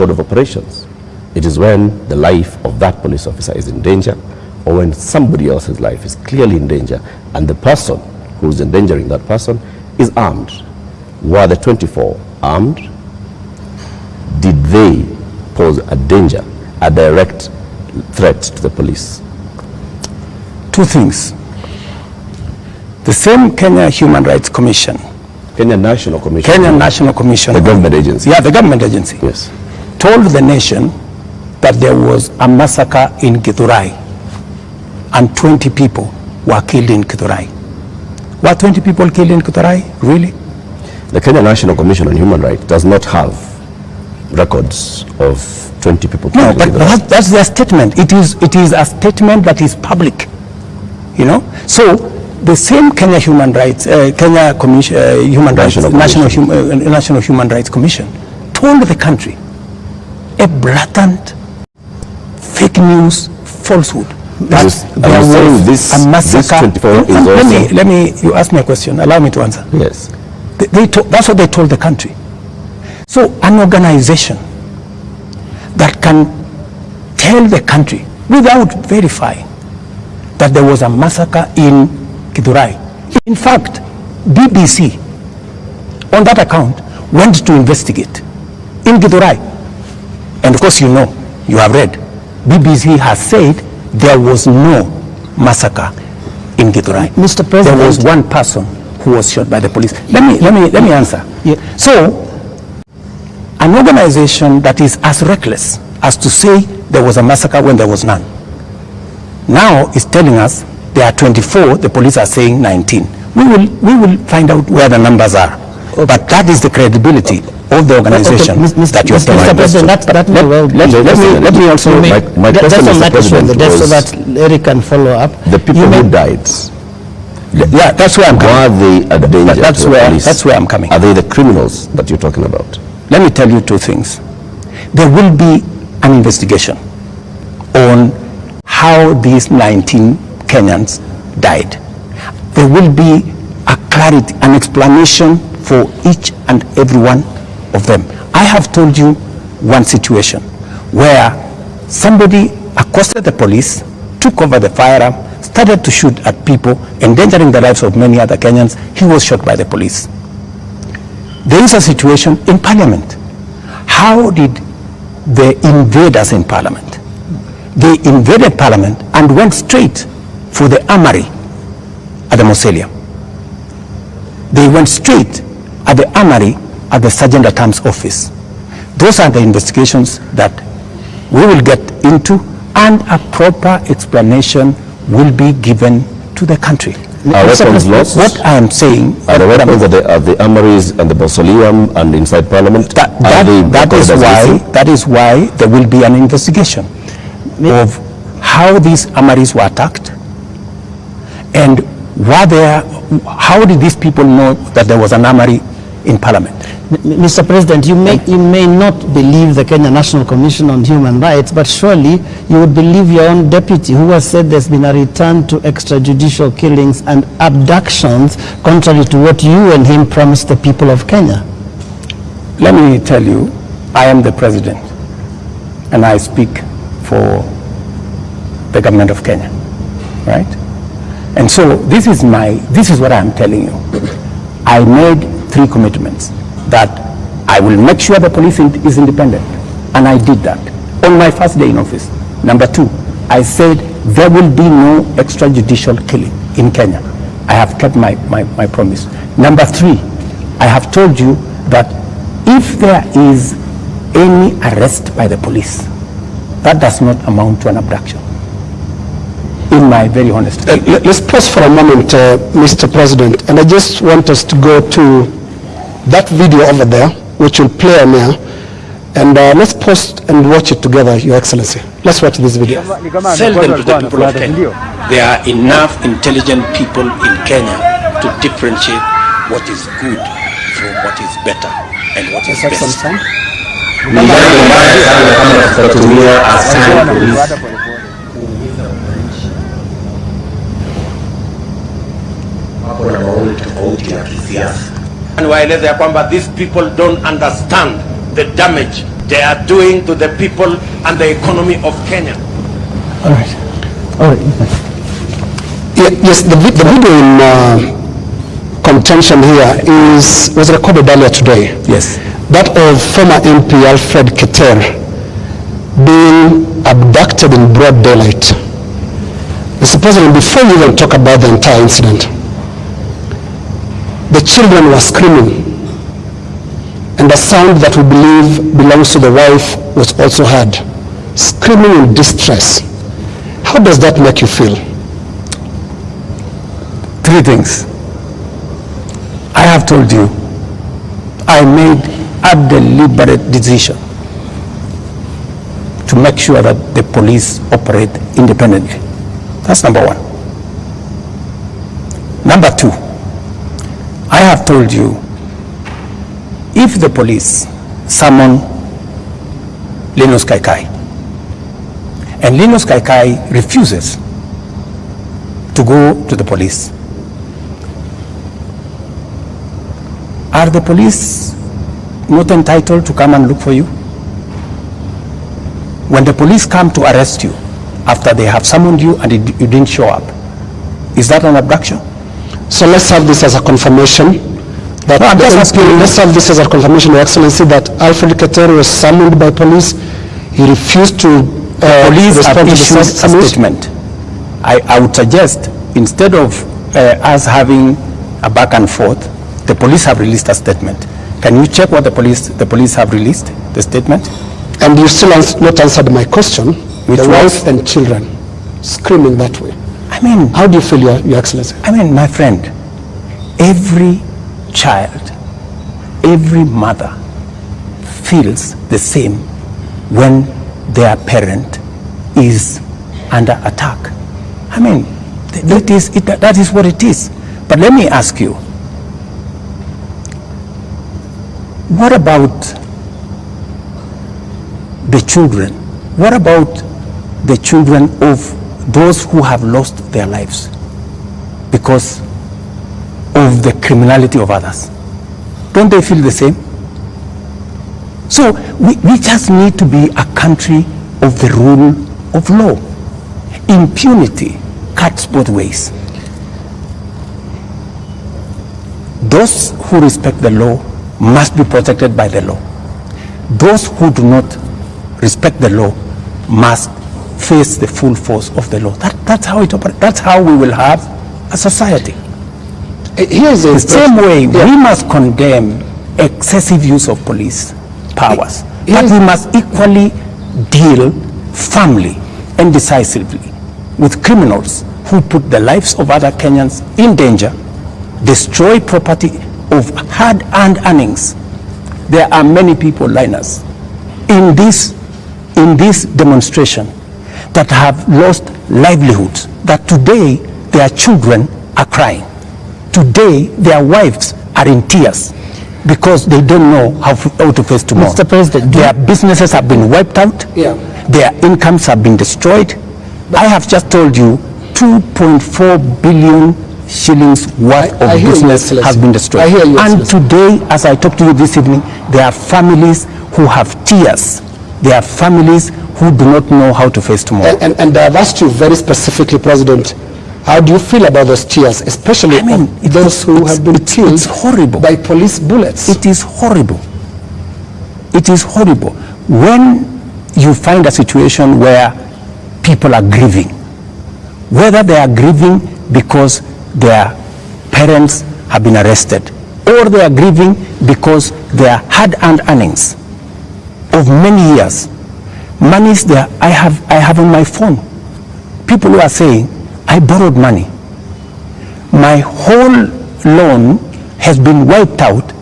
code of operations. It is when the life of that police officer is in danger, or when somebody else's life is clearly in danger, and the person who is endangering that person is armed. Were the 24 armed? Did they pose a danger, a direct threat to the police? Two things. The same Kenya Human Rights Commission, Kenya National Commission. Kenya National Commission. The government agency. Yeah, the government agency. Yes. Told the nation that there was a massacre in Githurai and 20 people were killed in Githurai. Were 20 people killed in Githurai? Really? The Kenya National Commission on Human Rights does not have records of 20 people killed. No, but that's their statement. It is a statement that is public. You know? So the same Kenya Human Rights, Kenya Commission, Human Rights, National Human Rights Commission told the country a blatant fake news falsehood. That there was a massacre. Let me, you ask me a question. Allow me to answer. Yes. That's what they told the country. So an organization that can tell the country without verifying that there was a massacre in Githurai. In fact, BBC, on that account, went to investigate in Githurai. And of course, you know, you have read, BBC has said there was no massacre in Githurai. Mr. President, there was one person who was shot by the police. Let me answer. Yeah. So, an organization that is as reckless as to say there was a massacre when there was none, now is telling us there are 24, the police are saying 19. We will find out where the numbers are. But that is the credibility of the organization that you have Mr. President, let me also my question, Mr. President, so that Eric can follow up. The people who died, yeah, that's where I'm coming. Were they a danger to the police? That's where I'm coming. Are they the criminals that you're talking about? Let me tell you two things. There will be an investigation on how these 19 Kenyans died. There will be a clarity, an explanation for each and every one of them. I have told you one situation where somebody accosted the police, took over the firearm, started to shoot at people, endangering the lives of many other Kenyans. He was shot by the police. There is a situation in Parliament. How did the invaders in Parliament? They invaded Parliament and went straight for the armory at the Mausoleum. They went straight at the armory at the Sergeant at Arms office. Those are the investigations that we will get into, and a proper explanation will be given to the country. Are weapons lost? What I am saying... Are the weapons at the armories and the Mausoleum and inside Parliament? That is why there will be an investigation of how these armories were attacked, and how did these people know that there was an armory in Parliament? Mr. President, you may not believe the Kenya National Commission on Human Rights, but surely you would believe your own deputy, who has said there's been a return to extrajudicial killings and abductions, contrary to what you and him promised the people of Kenya. Let me tell you, I am the president, and I speak for the government of Kenya, right? And so this is what I am telling you. I made 3 commitments: that I will make sure the police is independent, and I did that on my first day in office. Number 2, I said there will be no extrajudicial killing in Kenya. I have kept my promise. Number 3, I have told you that if there is any arrest by the police, that does not amount to an abduction. In my very honest opinion. Let's pause for a moment, Mr. President, and I just want us to go to that video over there, which will play on here, and let's pause and watch it together, Your Excellency. Let's watch this video. Sell them to the people of Kenya. There are enough intelligent people in Kenya to differentiate what is good from what is better and what is best. And waeleza ya kwamba these people don't understand the damage they are doing to the people and the economy of Kenya. All right. All right. Yes, the video in contention here was recorded earlier today. Yes. That of former MP Alfred Keter being abducted in broad daylight. Mr. President, before you even talk about the entire incident, the children were screaming, and the sound that we believe belongs to the wife was also heard, screaming in distress. How does that make you feel? Three things. I have told you, I made a deliberate decision to make sure that the police operate independently. That's number one. Number two, I have told you, if the police summon Linus Kaikai and Linus Kaikai refuses to go to the police, are the police not entitled to come and look for you? When the police come to arrest you after they have summoned you and you didn't show up, is that an abduction? So let's have this as a confirmation that let's have this as a confirmation, Your Excellency, that Alfred Keter was summoned by police. He refused to police have issued a statement. I would suggest, instead of us having a back and forth, the police have released a statement. Can you check what the police have released, the statement? And you still not answered my question. The wife and children screaming that way. I mean, how do you feel, Your Excellency? I mean, my friend, every child, every mother feels the same when their parent is under attack. I mean, that is what it is. But let me ask you, what about the children? What about the children of those who have lost their lives because of the criminality of others? Don't they feel the same? So we just need to be a country of the rule of law. Impunity cuts both ways. Those who respect the law must be protected by the law. Those who do not respect the law must face the full force of the law. That's how it operates. That's how we will have a society. Here's the same way we must condemn excessive use of police powers, but we must equally deal firmly and decisively with criminals who put the lives of other Kenyans in danger, destroy property of hard-earned earnings. There are many people, Linus, in this demonstration that have lost livelihoods, that today their children are crying. Today their wives are in tears because they don't know how to face tomorrow. Mr. President, their businesses have been wiped out, their incomes have been destroyed. I have just told you 2.4 billion shillings worth of business has been destroyed. And today, as I talk to you this evening, there are families who have tears. There are families who do not know how to face tomorrow. And I've asked you very specifically, President, how do you feel about those tears, especially those who have been killed by police bullets? It is horrible. It is horrible. When you find a situation where people are grieving, whether they are grieving because their parents have been arrested, or they are grieving because their hard-earned earnings of many years, monies there, I have on my phone, people who are saying, I borrowed money, my whole loan has been wiped out,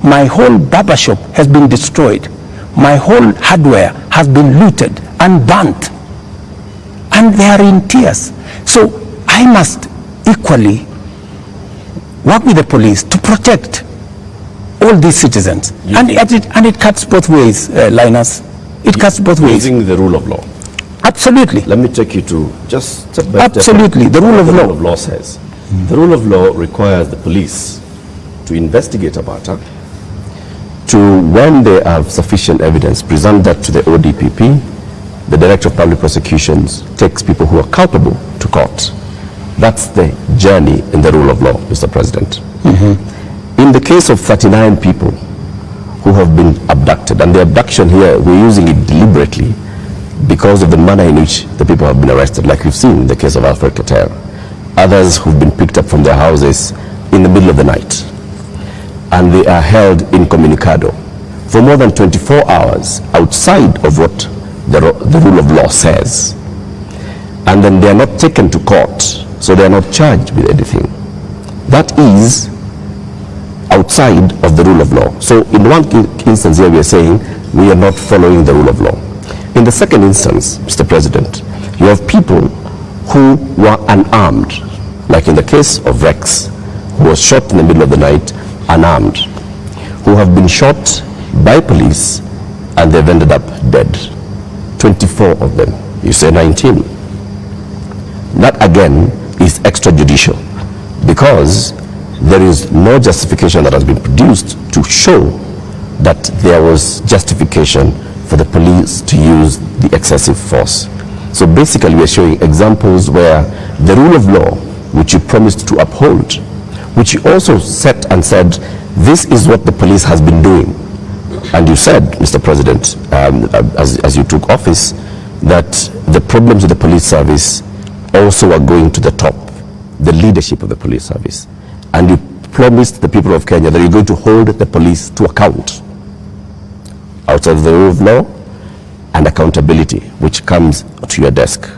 my whole barber shop has been destroyed, my whole hardware has been looted and burnt, and they are in tears. So I must equally work with the police to protect all these citizens. And it cuts both ways, Linus. It cuts both ways. Using the rule of law. Absolutely. Let me take you to just step by absolutely step. The rule of law. The rule of law says. The rule of law requires the police to investigate a matter, to, when they have sufficient evidence, present that to the ODPP. The Director of Public Prosecutions takes people who are culpable to court. That's the journey in the rule of law, Mr. President. In the case of 39 people who have been abducted, and the abduction here, we're using it deliberately because of the manner in which the people have been arrested, like we've seen in the case of Alfred Kater. Others who've been picked up from their houses in the middle of the night, and they are held incommunicado for more than 24 hours outside of what the rule of law says. And then they are not taken to court, so they are not charged with anything. That is outside of the rule of law. So in one instance here we are saying we are not following the rule of law. In the second instance, Mr. President, you have people who were unarmed, like in the case of Rex, who was shot in the middle of the night, unarmed, who have been shot by police and they've ended up dead. 24 of them. You say 19. That again is extrajudicial, because there is no justification that has been produced to show that there was justification for the police to use the excessive force. So basically we are showing examples where the rule of law, which you promised to uphold, which you also set and said, this is what the police has been doing. And you said, Mr. President, as you took office, that the problems with the police service also are going to the top, the leadership of the police service. And you promised the people of Kenya that you're going to hold the police to account outside of the rule of law and accountability, which comes to your desk.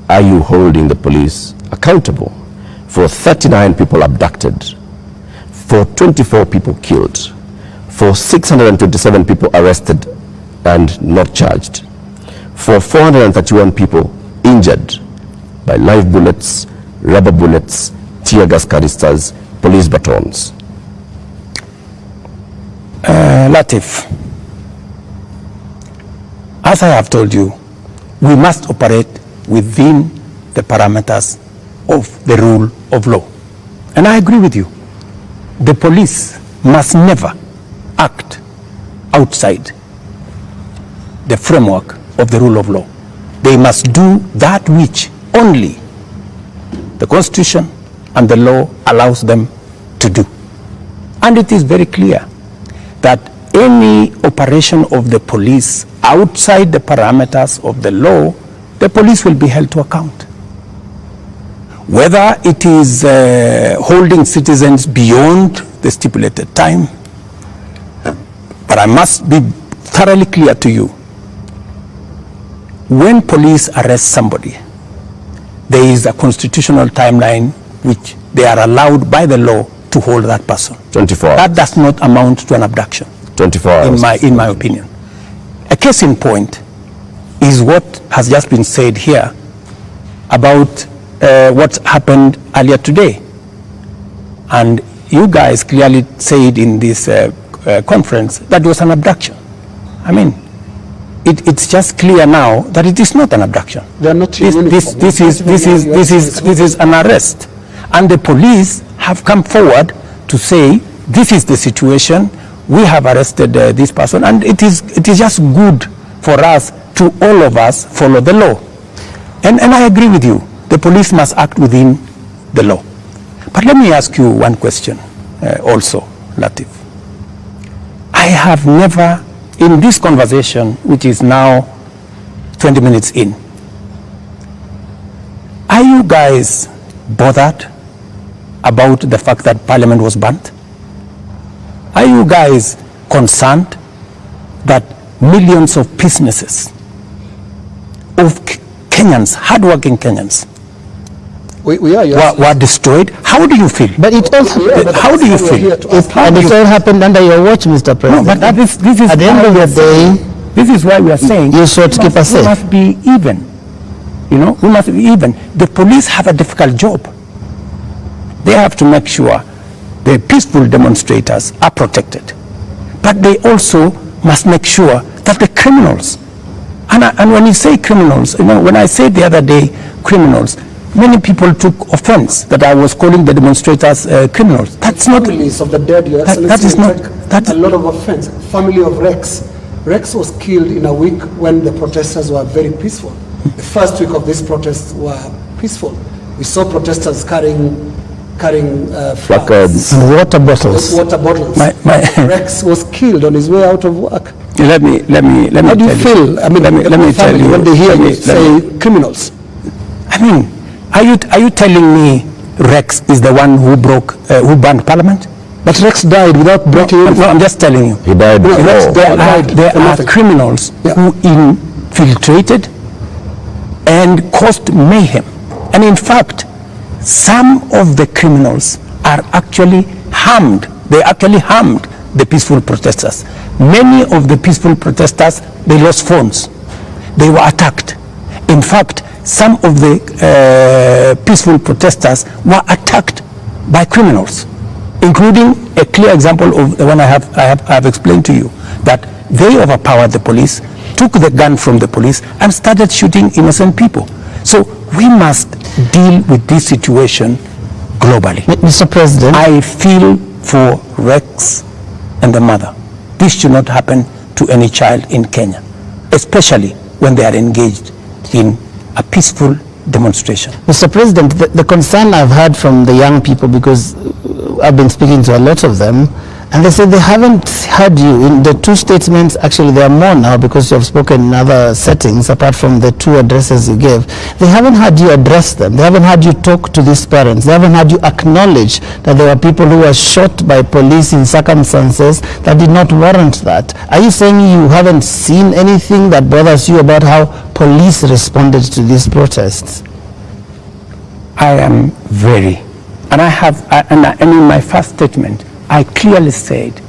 Are you holding the police accountable for 39 people abducted, for 24 people killed, for 627 people arrested and not charged, for 431 people injured by live bullets, rubber bullets, tear gas canisters, police batons? Latif, as I have told you, we must operate within the parameters of the rule of law. And I agree with you. The police must never act outside the framework of the rule of law. They must do that which only the Constitution and the law allows them to do. And it is very clear that any operation of the police outside the parameters of the law, the police will be held to account. Whether it is holding citizens beyond the stipulated time, but I must be thoroughly clear to you. When police arrest somebody, there is a constitutional timeline which they are allowed by the law to hold that person. 24 hours. That does not amount to an abduction. 24 hours. In my opinion. A case in point is what has just been said here about what happened earlier today. And you guys clearly said in this conference that it was an abduction. I mean, it's just clear now that it is not an abduction. They are not this is an arrest. And the police have come forward to say, this is the situation, we have arrested this person, and it is just good for us to all of us follow the law. And I agree with you, the police must act within the law. But let me ask you one question also, Latif. I have never, in this conversation, which is now 20 minutes in, are you guys bothered about the fact that Parliament was burnt? Are you guys concerned that millions of businesses of Kenyans, hardworking Kenyans, were destroyed? How do you feel? But it also, how do you feel? And it all happened under your watch, Mr. President. No, but this is at the end of the day, this is why we are saying you sought to keep us safe. We must be even. You know, we must be even. The police have a difficult job. They have to make sure the peaceful demonstrators are protected. But they also must make sure that the criminals, and when you say criminals, you know, when I said the other day criminals, many people took offense that I was calling the demonstrators criminals. That's not... Families of the dead, Your Excellency, that is not... That's a lot of offense. Family of Rex. Rex was killed in a week when the protesters were very peaceful. The first week of these protests were peaceful. We saw protesters carrying placards and water bottles. Water bottles. Rex was killed on his way out of work. Let me How do you feel? I mean, let me tell you when they hear you say criminals. I mean, are you telling me Rex is the one who who banned Parliament? But Rex died without breaking in. No, I'm just telling you. He died before. There are criminals who infiltrated and caused mayhem. And in fact, some of the criminals are actually harmed. They actually harmed the peaceful protesters. Many of the peaceful protesters, they lost phones. They were attacked. In fact, some of the peaceful protesters were attacked by criminals, including a clear example of the one I have explained to you, that they overpowered the police, took the gun from the police, and started shooting innocent people. So we must deal with this situation globally. Mr. President, I feel for Rex and the mother. This should not happen to any child in Kenya, especially when they are engaged in a peaceful demonstration. Mr. President, the concern I've heard from the young people, because I've been speaking to a lot of them, and they say they haven't heard you in the two statements. Actually, there are more now because you have spoken in other settings apart from the two addresses you gave. They haven't heard you address them. They haven't heard you talk to these parents. They haven't heard you acknowledge that there were people who were shot by police in circumstances that did not warrant that. Are you saying you haven't seen anything that bothers you about how police responded to these protests? I am very, and I have, and in my first statement, I clearly said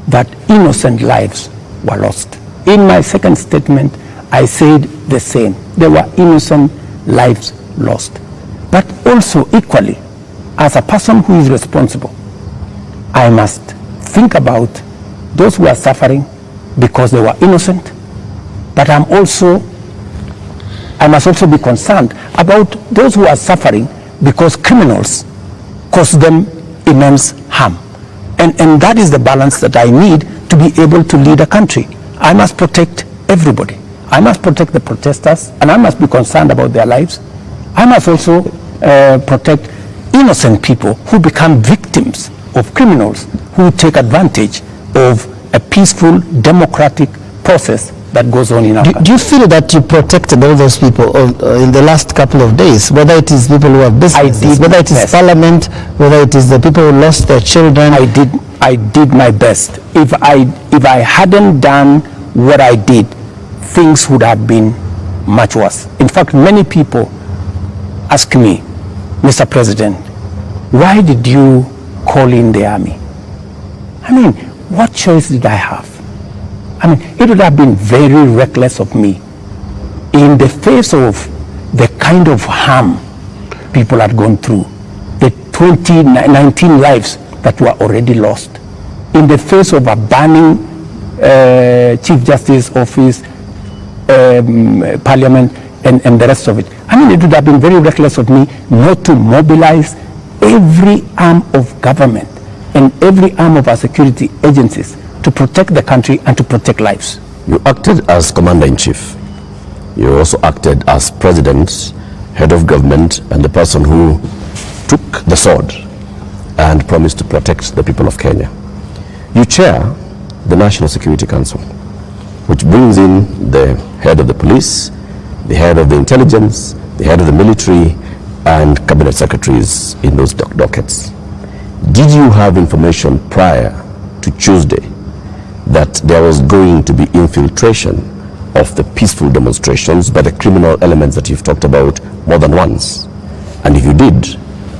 that innocent lives were lost. In my second statement, I said the same. There were innocent lives lost. But also equally, as a person who is responsible, I must think about those who are suffering because they were innocent. But I must also be concerned about those who are suffering because criminals cause them immense harm. And that is the balance that I need to be able to lead a country. I must protect everybody. I must protect the protesters, and I must be concerned about their lives. I must also protect innocent people who become victims of criminals who take advantage of a peaceful, democratic process that goes on in our country. Do you feel that you protected all those people in the last couple of days, whether it is people who have businesses, whether it is Parliament, whether it is the people who lost their children? I did my best. If I hadn't done what I did, things would have been much worse. In fact, many people ask me, Mr. President, why did you call in the army? I mean, what choice did I have? I mean, it would have been very reckless of me in the face of the kind of harm people had gone through, the 19 lives that were already lost, in the face of a banning Chief Justice Office, Parliament, and the rest of it. I mean, it would have been very reckless of me not to mobilize every arm of government and every arm of our security agencies to protect the country and to protect lives. You acted as Commander-in-Chief. You also acted as President, Head of Government, and the person who took the sword and promised to protect the people of Kenya. You chair the National Security Council, which brings in the head of the police, the head of the intelligence, the head of the military, and cabinet secretaries in those dockets. Did you have information prior to Tuesday that there was going to be infiltration of the peaceful demonstrations by the criminal elements that you've talked about more than once? And if you did,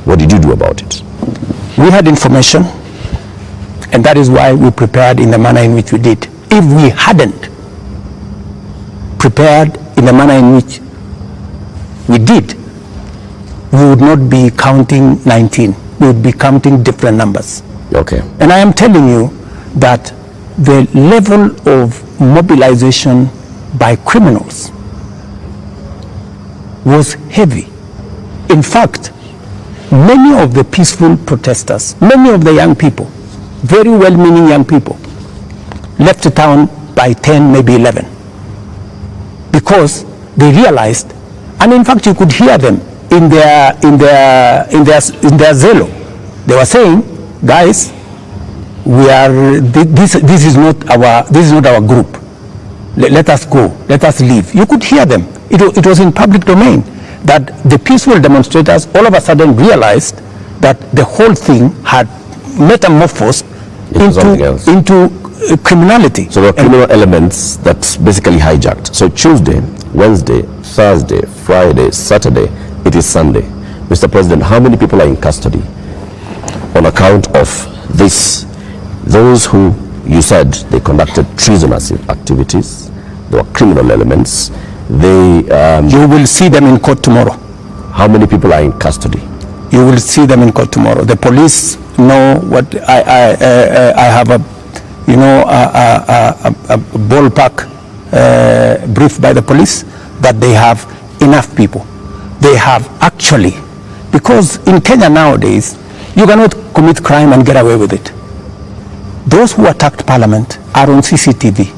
what did you do about it? We had information, and that is why we prepared in the manner in which we did. If we hadn't prepared in the manner in which we did, we would not be counting 19. We would be counting different numbers. Okay. And I am telling you that the level of mobilization by criminals was heavy. In fact, many of the peaceful protesters, many of the young people, very well-meaning young people, left the town by 10, maybe 11, because they realized, and in fact you could hear them in their zelo. They were saying, guys, this is not our group. Let us go. Let us leave. You could hear them. It was in public domain that the peaceful demonstrators all of a sudden realized that the whole thing had metamorphosed into criminality. So there were criminal elements that basically hijacked. So Tuesday, Wednesday, Thursday, Friday, Saturday, it is Sunday. Mr. President, how many people are in custody on account of this? Those who you said they conducted treasonous activities, there were criminal elements. You will see them in court tomorrow. How many people are in custody? You will see them in court tomorrow. The police know what I have a ballpark brief by the police that they have enough people. They have actually, because in Kenya nowadays, you cannot commit crime and get away with it. Those who attacked Parliament are on CCTV.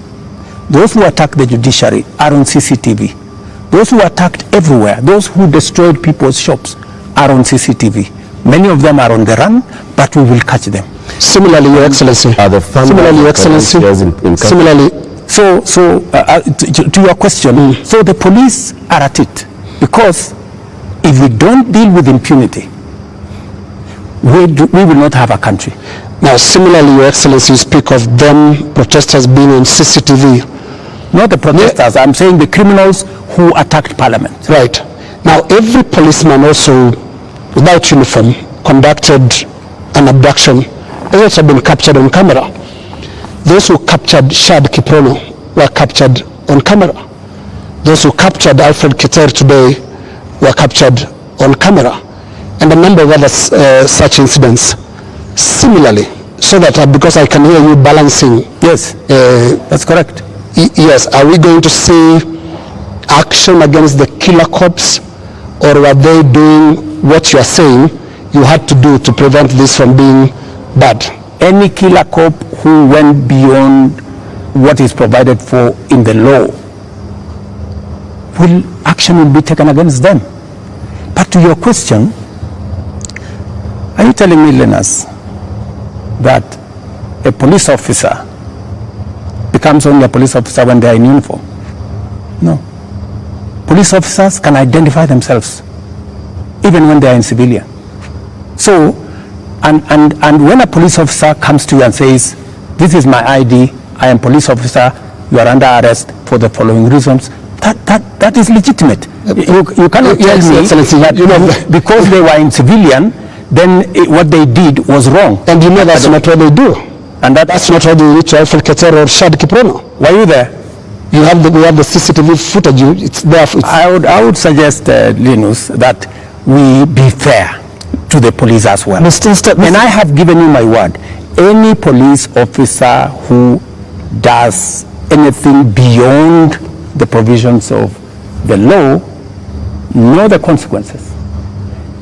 Those who attacked the judiciary are on CCTV. Those who attacked everywhere, those who destroyed people's shops are on CCTV. Many of them are on the run, but we will catch them. Similarly, Your Excellency. Similarly, Your Excellency. Similarly. So to your question, so the police are at it, because if we don't deal with impunity, we will not have a country. Now, similarly, Your Excellency, you speak of them, protesters being on CCTV. Not the protesters, I'm saying the criminals who attacked Parliament. Right. Now, every policeman also, without uniform, conducted an abduction. Others have been captured on camera. Those who captured Shad Kiprono were captured on camera. Those who captured Alfred Keter today were captured on camera. And a number of other such incidents. Similarly, so that because I can hear you balancing. Yes, that's correct. Yes, are we going to see action against the killer cops, or were they doing what you are saying you had to do to prevent this from being bad? Any killer cop who went beyond what is provided for in the law, action will be taken against them. But to your question, are you telling me, Linus, that a police officer becomes only a police officer when they are in uniform? No. Police officers can identify themselves even when they are in civilian. So, and when a police officer comes to you and says, this is my ID, I am police officer, you are under arrest for the following reasons, that is legitimate. You cannot tell me that because they were in civilian, then what they did was wrong. And you know that's not what they do. And that's not how they reach Alfred Keter or Shad Kiprono. Were you there? We have the CCTV footage. It's there. I would suggest, Linus, that we be fair to the police as well. And I have given you my word. Any police officer who does anything beyond the provisions of the law know the consequences.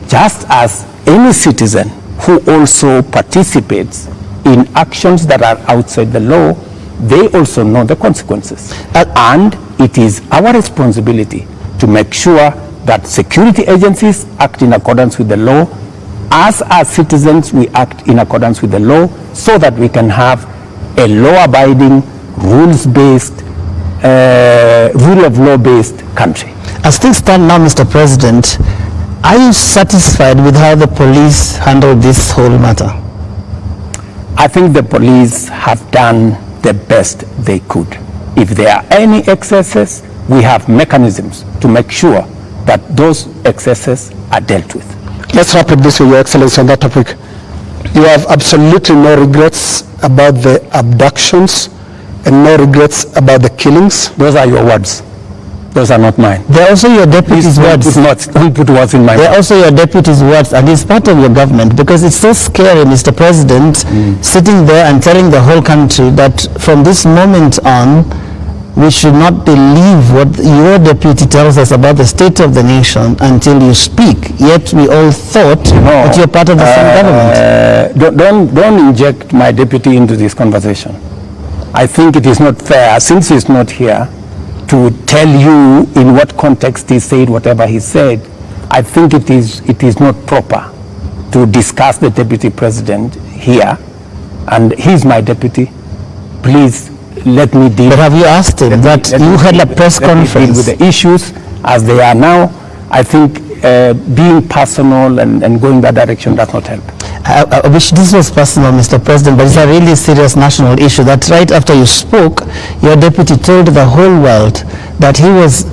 Just as any citizen who also participates in actions that are outside the law, they also know the consequences. And it is our responsibility to make sure that security agencies act in accordance with the law. As citizens, we act in accordance with the law so that we can have a law-abiding, rules-based, rule of law-based country. As things stand now, Mr. President, are you satisfied with how the police handled this whole matter? I think the police have done the best they could. If there are any excesses, we have mechanisms to make sure that those excesses are dealt with. Let's wrap it this way, Your Excellency, on that topic. You have absolutely no regrets about the abductions and no regrets about the killings? Those are your words. Those are not mine. They're also your deputy's words. Don't put words in my mouth. They're also your deputy's words, and it's part of your government, because it's so scary, Mr. President, sitting there and telling the whole country that from this moment on, we should not believe what your deputy tells us about the state of the nation until you speak. Yet we all thought that you're part of the same government. Don't inject my deputy into this conversation. I think it is not fair, since he's not here, to tell you in what context he said whatever he said. I think it is not proper to discuss the deputy president here, and he's my deputy. Please let me deal. But have you asked him that you had a press conference with the issues as they are now? I think being personal and going that direction does not help. I wish this was personal, Mr. President, but it's a really serious national issue that right after you spoke, your deputy told the whole world that he was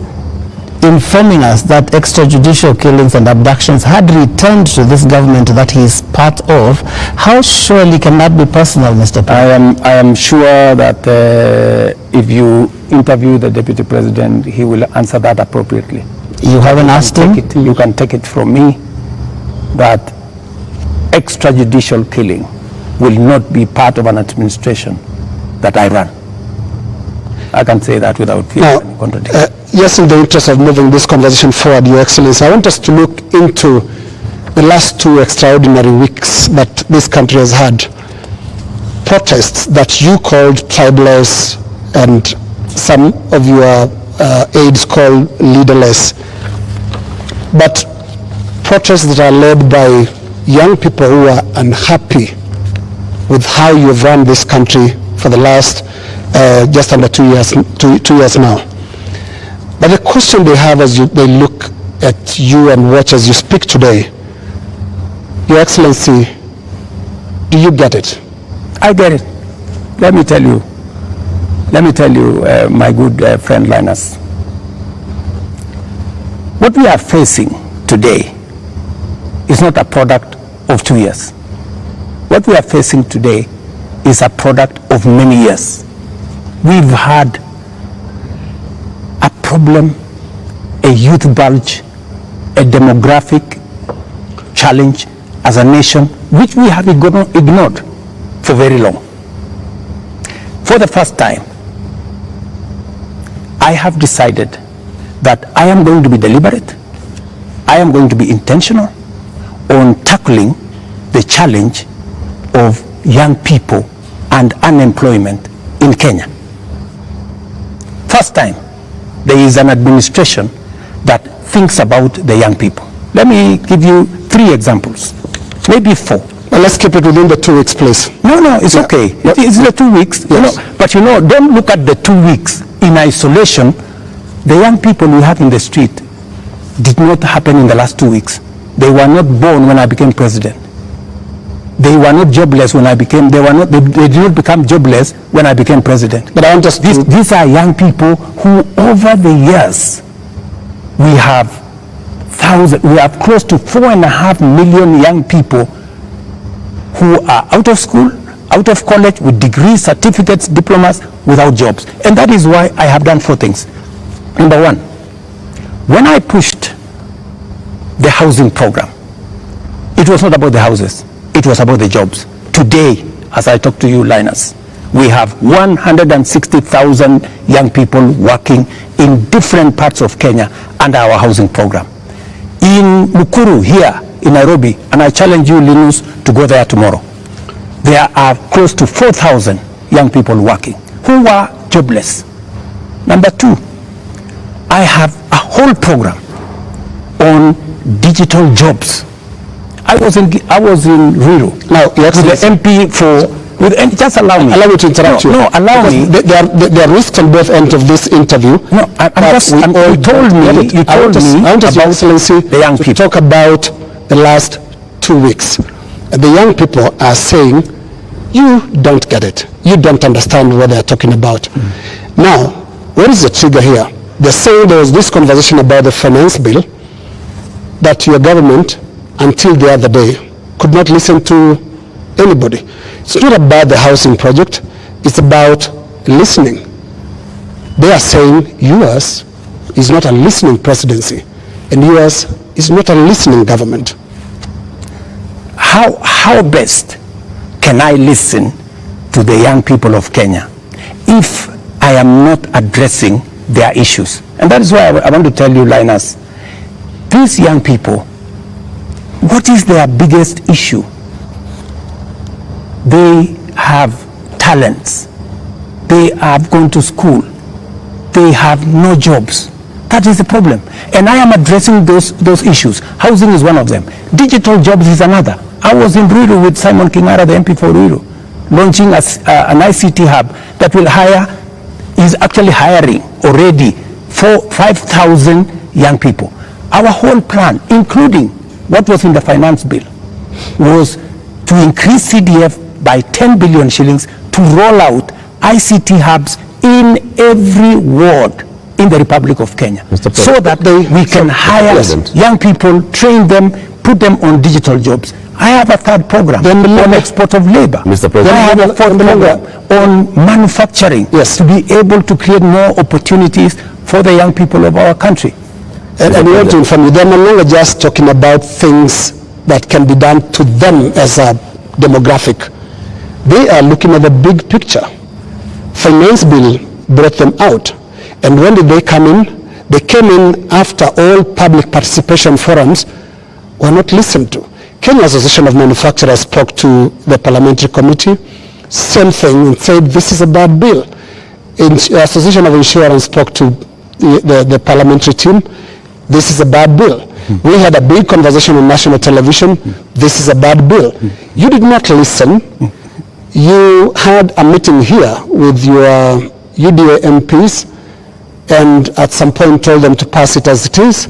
informing us that extrajudicial killings and abductions had returned to this government that he is part of. How surely can that be personal, Mr. President? I am sure that if you interview the deputy president, he will answer that appropriately. You haven't asked him? You can take it from me that extrajudicial killing will not be part of an administration that I run. I can say that without fear any contradiction. Yes, in the interest of moving this conversation forward, Your Excellency, I want us to look into the last 2 extraordinary weeks that this country has had. Protests that you called tribeless and some of your aides called leaderless. But protests that are led by young people who are unhappy with how you've run this country for the last just under 2 years now. But the question they have as they look at you and watch as you speak today, Your Excellency, do you get it? I get it. Let me tell you, my good friend Linus, what we are facing today is not a product of 2 years. What we are facing today is a product of many years. We've had a problem, a youth bulge, a demographic challenge as a nation, which we have ignored for very long. For the first time, I have decided that I am going to be deliberate, I am going to be intentional on tackling the challenge of young people and unemployment in Kenya. First time, there is an administration that thinks about the young people. Let me give you 3 examples, maybe 4. Well, let's keep it within the 2 weeks, please. No, it's okay. It's the 2 weeks. Yes. But don't look at the 2 weeks in isolation. The young people we have in the street did not happen in the last 2 weeks. They were not born when I became president. They were not jobless when I became, they did not become jobless when I became president. But I want us to... These are young people who over the years, we have close to 4.5 million young people who are out of school, out of college, with degrees, certificates, diplomas, without jobs. And that is why I have done 4 things. Number 1, when I pushed the housing program, it was not about the houses. It was about the jobs. Today, as I talk to you, Linus, we have 160,000 young people working in different parts of Kenya under our housing program. In Mukuru, here in Nairobi, and I challenge you, Linus, to go there tomorrow, there are close to 4,000 young people working who are jobless. Number 2, I have a whole program on digital jobs. I was in Ruto. Now, with the MP just allow me. Allow me to interrupt you. No, allow me. There are risks on both ends of this interview. No, you told me about Your Excellency the young people. Talk about the last 2 weeks. The young people are saying, you don't get it. You don't understand what they're talking about. Now, what is the trigger here? They're saying there was this conversation about the finance bill that your government, until the other day, could not listen to anybody. It's not about the housing project, it's about listening. They are saying yours is not a listening presidency, and yours is not a listening government. How best can I listen to the young people of Kenya if I I am not addressing their issues. And that is why I want to tell you, Linus, these young people, what is their biggest issue? They have talents. They have gone to school. They have no jobs. That is the problem. And I am addressing those issues. Housing is one of them. Digital jobs is another. I was in Ruto with Simon Kingara, the MP for Ruto, launching an ICT hub that will is actually hiring already 5,000 young people. Our whole plan, including what was in the finance bill, was to increase CDF by 10 billion shillings to roll out ICT hubs in every ward in the Republic of Kenya, so that we can hire young people, train them, put them on digital jobs. I have a third program on export of labor. Mr. President, I have a fourth program on manufacturing, to be able to create more opportunities for the young people of our country. And we want to inform you, they're no longer just talking about things that can be done to them as a demographic. They are looking at the big picture. Finance bill brought them out. And when did they come in? They came in after all public participation forums were not listened to. Kenya Association of Manufacturers spoke to the parliamentary committee, same thing, and said this is a bad bill. Association of Insurance spoke to the parliamentary team, this is a bad bill. We had a big conversation on national television, this is a bad bill. You did not listen. You had a meeting here with your UDA MPs and at some point told them to pass it as it is.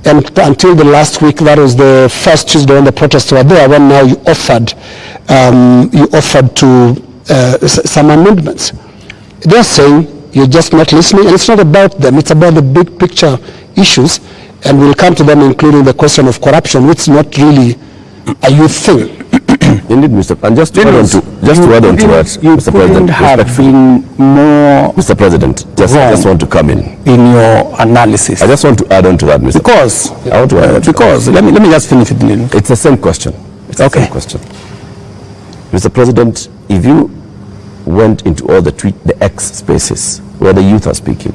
And until the last week, that was the first Tuesday when the protests were there, when now you offered to some amendments. They're saying you're just not listening, and it's not about them, it's about the big picture issues, and we'll come to them, including the question of corruption, which is not really a youth thing. Indeed, Mr. And just to add on to that, Mr. President, have been more Mr. President, I just want to come in your analysis. I just want to add on to that, Mr. Because I want to add because let me just finish it. It's the same question. It's the same question. Mr. President, if you went into all the X spaces where the youth are speaking,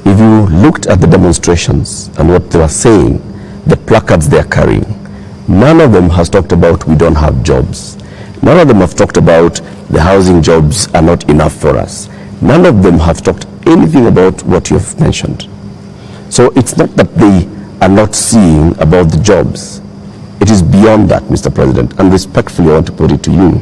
if you looked at the demonstrations and what they were saying, the placards they are carrying, none of them has talked about we don't have jobs. None of them have talked about the housing jobs are not enough for us. None of them have talked anything about what you have mentioned. So it's not that they are not seeing about the jobs. It is beyond that, Mr. President, and respectfully I want to put it to you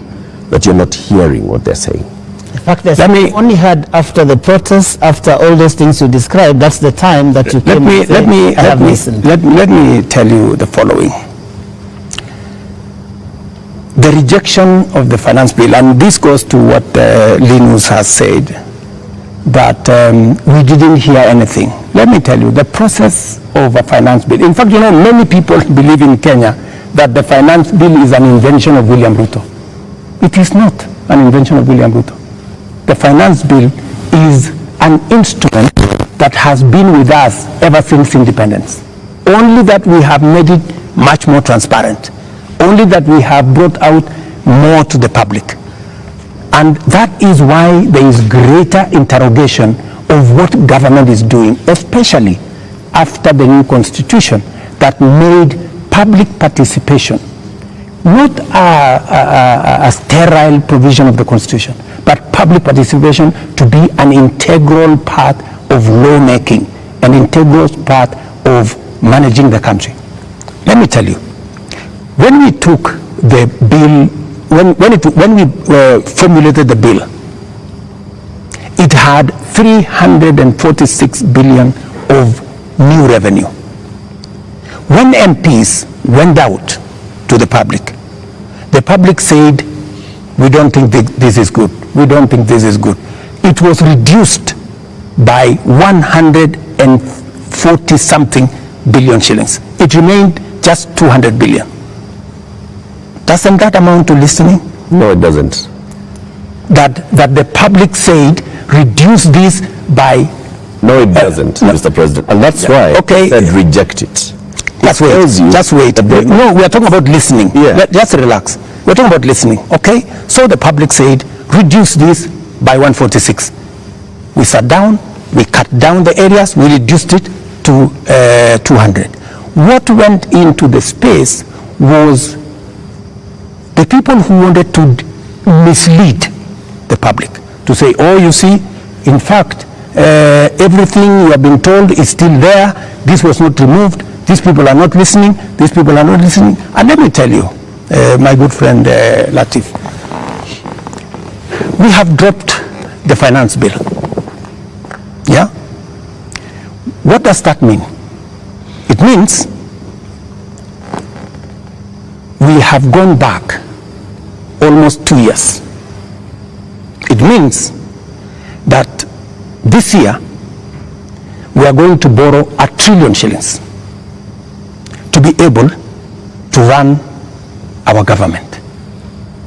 that you're not hearing what they're saying. In fact, there's only had after the protests, after all those things you described, that's the time that you came and said, let me tell you the following. The rejection of the finance bill, and this goes to what Linus has said, that we didn't hear anything. Let me tell you, the process of a finance bill, in fact, you know, many people believe in Kenya that the finance bill is an invention of William Ruto. It is not an invention of William Ruto. The finance bill is an instrument that has been with us ever since independence. Only that we have made it much more transparent. Only that we have brought out more to the public. And that is why there is greater interrogation of what government is doing, especially after the new constitution that made public participation not a sterile provision of the constitution, but public participation to be an integral part of lawmaking, an integral part of managing the country. Let me tell you, when we took the bill, when we formulated the bill, it had 346 billion of new revenue. When MPs went out to the public said, we don't think this is good, we don't think this is good. It was reduced by 140 something billion shillings. It remained just 200 billion. Doesn't that amount to listening? No, it doesn't. That the public said, reduce this by... No, it doesn't, Mr. President. And that's why I said reject it. Just wait. No, we are talking about listening. Yeah. Just relax. We're talking about listening, okay? So the public said, reduce this by 146. We sat down, we cut down the areas, we reduced it to 200. What went into the space was the people who wanted to mislead the public, to say, oh, you see, in fact, everything you have been told is still there, this was not removed, these people are not listening, these people are not listening. And let me tell you, my good friend Latif, we have dropped the finance bill. Yeah? What does that mean? It means we have gone back almost 2 years. It means that this year we are going to borrow 1 trillion shillings to be able to run our government.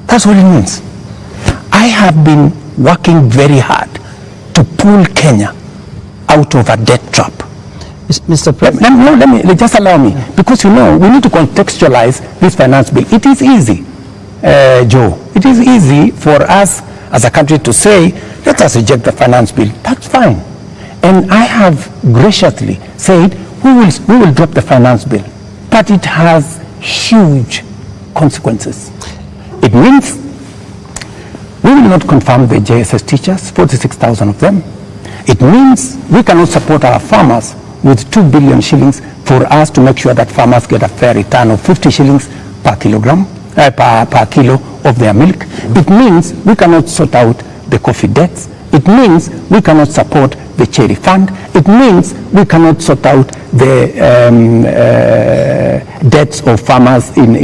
That's what it means. I have been working very hard to pull Kenya out of a debt trap. Mr. President. Let me just allow me, because you know we need to contextualize this finance bill. It is easy, Joe. It is easy for us as a country to say, let us reject the finance bill. That's fine. And I have graciously said we will drop the finance bill, but it has huge consequences. It means we will not confirm the JSS teachers, 46,000 of them. It means we cannot support our farmers with 2 billion shillings for us to make sure that farmers get a fair return of 50 shillings per kilogram, per kilo of their milk. It means we cannot sort out the coffee debts. It means we cannot support the cherry fund. It means we cannot sort out the debts of farmers in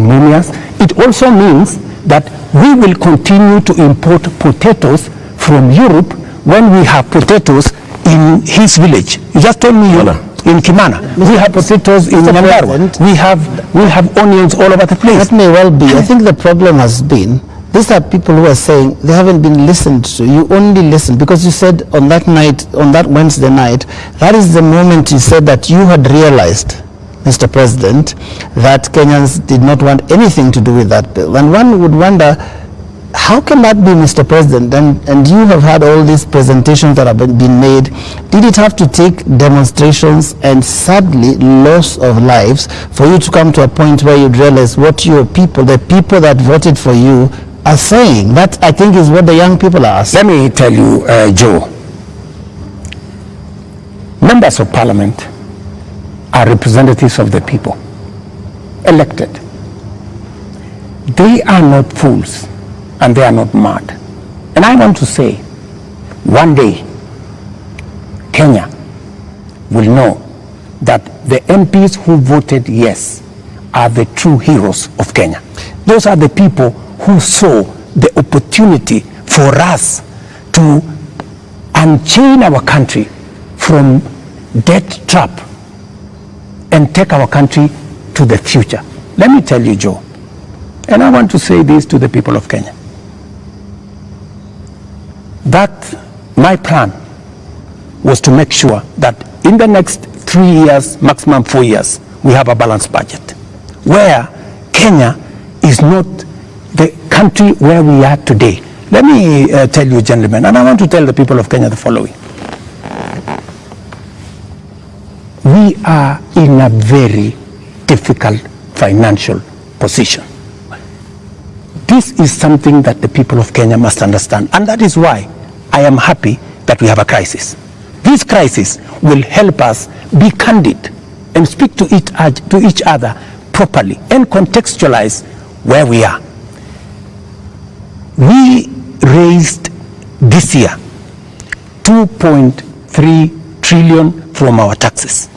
Mumias. It also means that we will continue to import potatoes from Europe when we have potatoes in his village. You just told me in Kimana. We have potatoes in Nyandarua. We have onions all over the place. That may well be. I think the problem has been, these are people who are saying they haven't been listened to. You only listen because you said on that night, on that Wednesday night, that is the moment you said that you had realized, Mr. President, that Kenyans did not want anything to do with that bill. And one would wonder, how can that be, Mr. President? And you have had all these presentations that have been made. Did it have to take demonstrations and sadly loss of lives for you to come to a point where you realize what your people, the people that voted for you, are saying? That, I think, is what the young people are asking. Let me tell you, Joe, members of parliament are representatives of the people, elected. They are not fools. And they are not mad. And I want to say, one day, Kenya will know that the MPs who voted yes are the true heroes of Kenya. Those are the people who saw the opportunity for us to unchain our country from debt trap and take our country to the future. Let me tell you, Joe, and I want to say this to the people of Kenya, that my plan was to make sure that in the next 3 years, maximum 4 years, we have a balanced budget, where Kenya is not the country where we are today. Let me tell you, gentlemen, and I want to tell the people of Kenya the following. We are in a very difficult financial position. This is something that the people of Kenya must understand, and that is why I am happy that we have a crisis. This crisis will help us be candid and speak to each other properly and contextualize where we are. We raised this year 2.3 trillion from our taxes.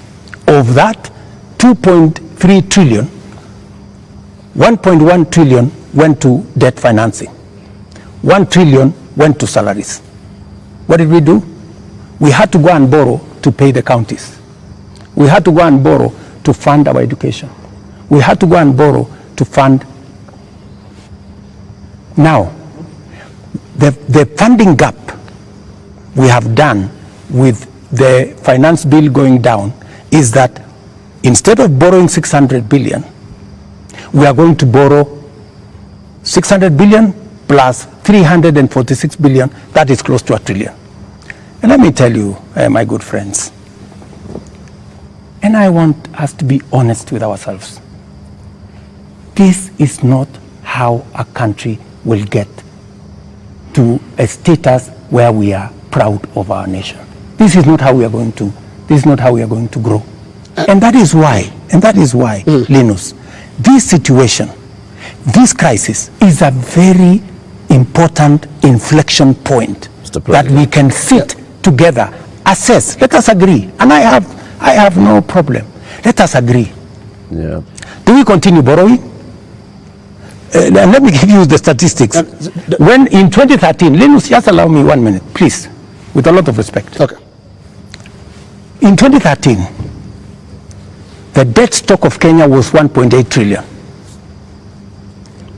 Of that 2.3 trillion, 1.1 trillion went to debt financing. 1 trillion went to salaries. What did we do? We had to go and borrow to pay the counties. We had to go and borrow to fund our education. We had to go and borrow to fund. Now, the funding gap we have done with the finance bill going down is that instead of borrowing 600 billion, we are going to borrow 600 billion plus 346 billion, that is close to $1 trillion. And let me tell you, my good friends, and I want us to be honest with ourselves. This is not how a country will get to a status where we are proud of our nation. This is not how we are going to, this is not how we are going to grow. And that is why, Linus, this situation, this crisis is a very important inflection point that we can sit together, assess, let us agree. And I have no problem. Let us agree. Yeah. Do we continue borrowing? And let me give you the statistics. When in 2013, Linus, just allow me 1 minute, please, with a lot of respect. Okay. In 2013, the debt stock of Kenya was 1.8 trillion.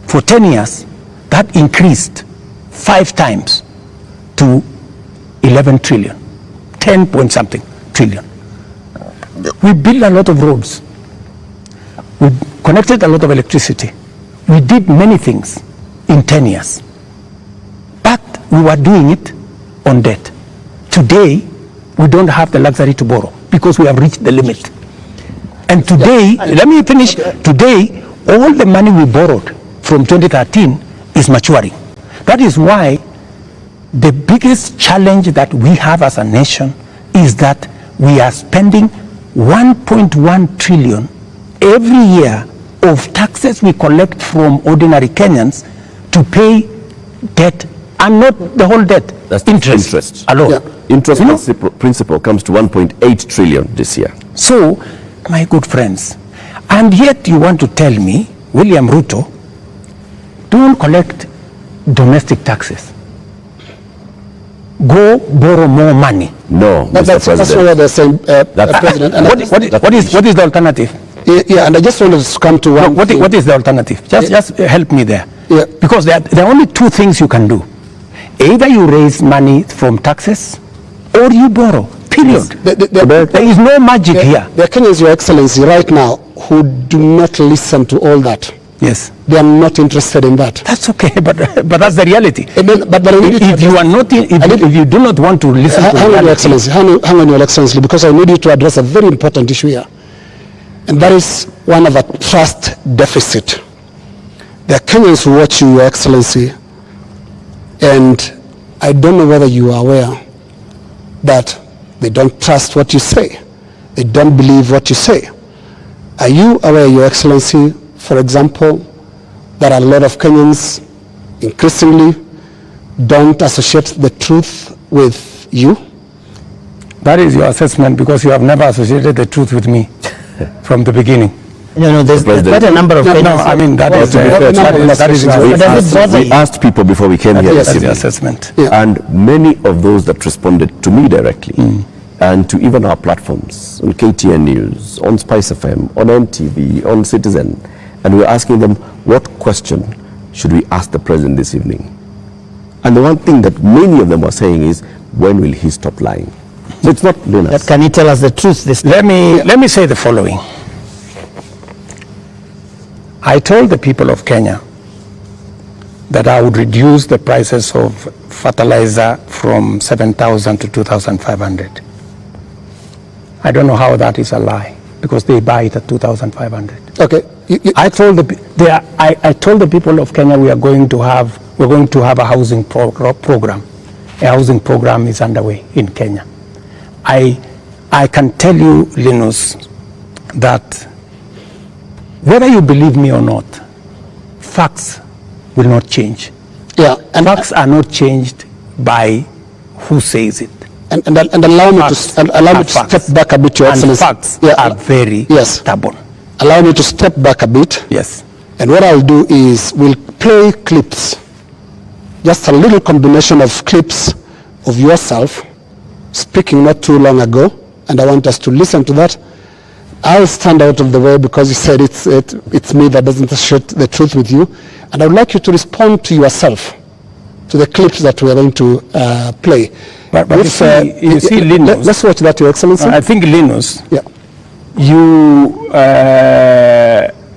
For 10 years, that increased 5 times to 11 trillion, 10 point something trillion. We built a lot of roads. We connected a lot of electricity. We did many things in 10 years. But we were doing it on debt. Today, we don't have the luxury to borrow because we have reached the limit. And today, let me finish. Today, all the money we borrowed from 2013 is maturing. That is why the biggest challenge that we have as a nation is that we are spending 1.1 trillion every year of taxes we collect from ordinary Kenyans to pay debt, and not the whole debt. That's interest alone. Yeah. Interest principal comes to 1.8 trillion this year. So, my good friends, and yet you want to tell me, William Ruto, don't collect domestic taxes. Go borrow more money. No, Mr. That's President. what they're saying, President. And What is the alternative? Yeah, and I just wanted to come to one thing. What is the alternative? Just help me there. Yeah. Because there are only two things you can do. Either you raise money from taxes or you borrow. Period. There is no magic here. There are Kenyans, Your Excellency, right now who do not listen to all that. Yes. They are not interested in that. That's okay, but that's the reality. But If you are not, if you do not want to listen to hang on, Your Excellency, hang on, Your Excellency, because I need you to address a very important issue here. And that is one of a trust deficit. There are Kenyans who watch you, Your Excellency, and I don't know whether you are aware that they don't trust what you say. They don't believe what you say. Are you aware, Your Excellency, for example, that a lot of Kenyans increasingly don't associate the truth with you? That is your assessment, because you have never associated the truth with me from the beginning. No, there's quite a number of Kenyans. No, I mean, that is We asked people before we came here. That's the assessment. Yeah. And many of those that responded to me directly, and to even our platforms, on KTN News, on Spice FM, on NTV, on Citizen, and we're asking them, what question should we ask the president this evening? And the one thing that many of them were saying is, when will he stop lying? So it's not Linus. Can you tell us the truth this time? Let me say the following. I told the people of Kenya that I would reduce the prices of fertilizer from 7,000 to 2,500. I don't know how that is a lie, because they buy it at 2,500. Okay. I told the people of Kenya we're going to have a housing program. A housing program is underway in Kenya. I can tell you, Linus, that whether you believe me or not, facts will not change. Yeah, and facts are not changed by who says it. And allow me to step back a bit, Your Excellency. And facts are very stubborn. Allow me to step back a bit. Yes. And what I'll do is we'll play clips, just a little combination of clips of yourself speaking not too long ago, and I want us to listen to that. I'll stand out of the way because you said it's me that doesn't associate the truth with you, and I would like you to respond to yourself, to the clips that we are going to play. But you see, Linus, let's watch that, Your Excellency. I think, Linus, yeah.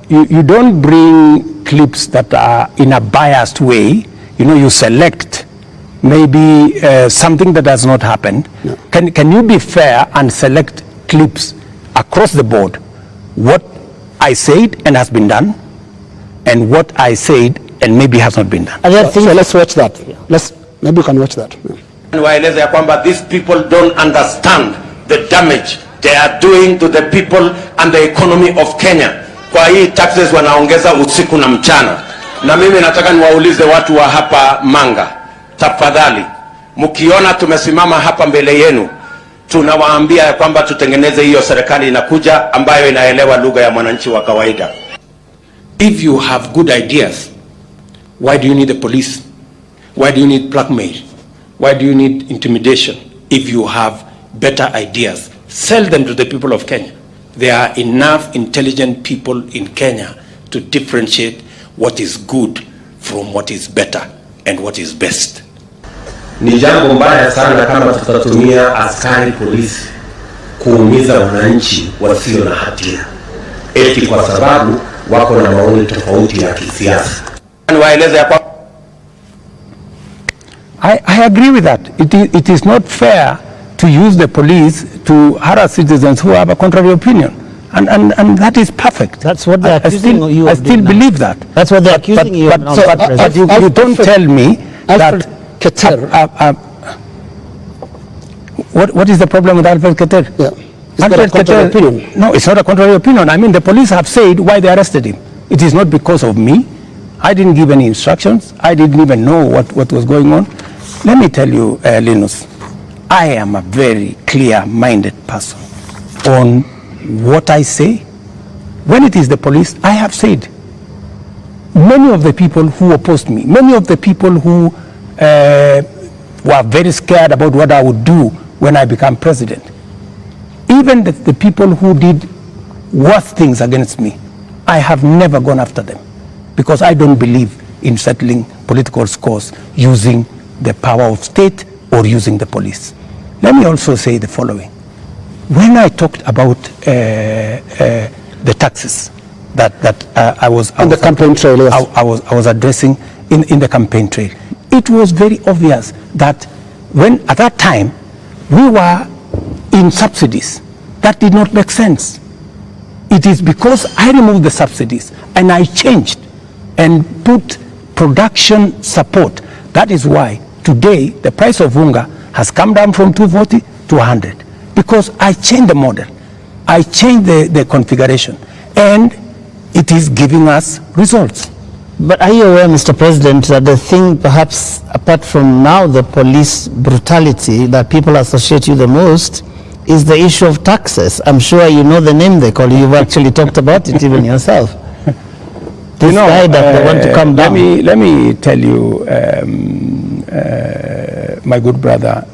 You don't bring clips that are in a biased way. you select maybe something that has not happened. No. Can you be fair and select clips across the board? What I said and has been done, and what I said and maybe has not been done. So let's watch that. Maybe you can watch that. Waeleze ya kwamba these people don't understand the damage they are doing to the people and the economy of Kenya. Kwa hii taxes wanaongeza usiku na mchana. Na mimi nataka niwaulize watu wa hapa Manga, tafadhali, mkiona tumesimama hapa mbele yenu, tunawaambia ya kwamba tutengeneze hiyo serikali inakuja ambayo inaelewa lugha ya mwananchi wa kawaida. If you have good ideas, why do you need the police? Why do you need blackmail? Why do you need intimidation? If you have better ideas, sell them to the people of Kenya. There are enough intelligent people in Kenya to differentiate what is good from what is better and what is best. Ni jambo mbaya sana kama tutatumia askari polisi kuumiza wananchi wasio na hatia eti kwa sababu wako na maoni tofauti ya kisiasa. Waeleze ya kwamba I agree with that. It is not fair to use the police to harass citizens who have a contrary opinion. And that is perfect. That's what they're accusing you of. I still believe that. That's what they're accusing you of. But you don't tell me that... What is the problem with Alfred Keter? Yeah. Is that a contrary opinion? No, it's not a contrary opinion. I mean, the police have said why they arrested him. It is not because of me. I didn't give any instructions. I didn't even know what was going on. Let me tell you, Linus, I am a very clear-minded person on what I say. When it is the police, I have said, many of the people who opposed me, many of the people who were very scared about what I would do when I become president, even the people who did worse things against me, I have never gone after them because I don't believe in settling political scores using the power of state or using the police. Let me also say the following. When I talked about the taxes that I was on the campaign trail, yes. I was addressing in the campaign trail, it was very obvious that when at that time we were in subsidies, that did not make sense. It is because I removed the subsidies and I changed and put production support. That is why today the price of unga has come down from 240 to 100, because I changed the model. I changed the configuration, and it is giving us results. But are you aware, Mr. President, that the thing, perhaps apart from now the police brutality that people associate you the most, is the issue of taxes? I'm sure you know the name they call you. You've actually talked about it even yourself. This guy that they want to come down. Let me tell you, my good brother,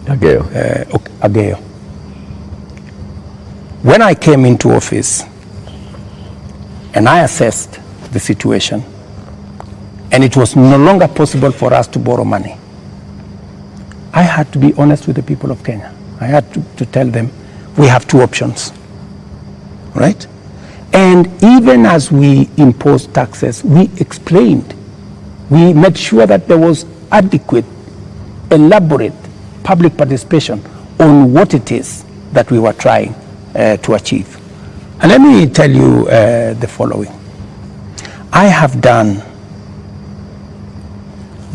Ageo. When I came into office and I assessed the situation, and it was no longer possible for us to borrow money, I had to be honest with the people of Kenya. I had to tell them we have two options, right? And even as we imposed taxes, we explained, we made sure that there was adequate, elaborate public participation on what it is that we were trying to achieve. And let me tell you the following. I have done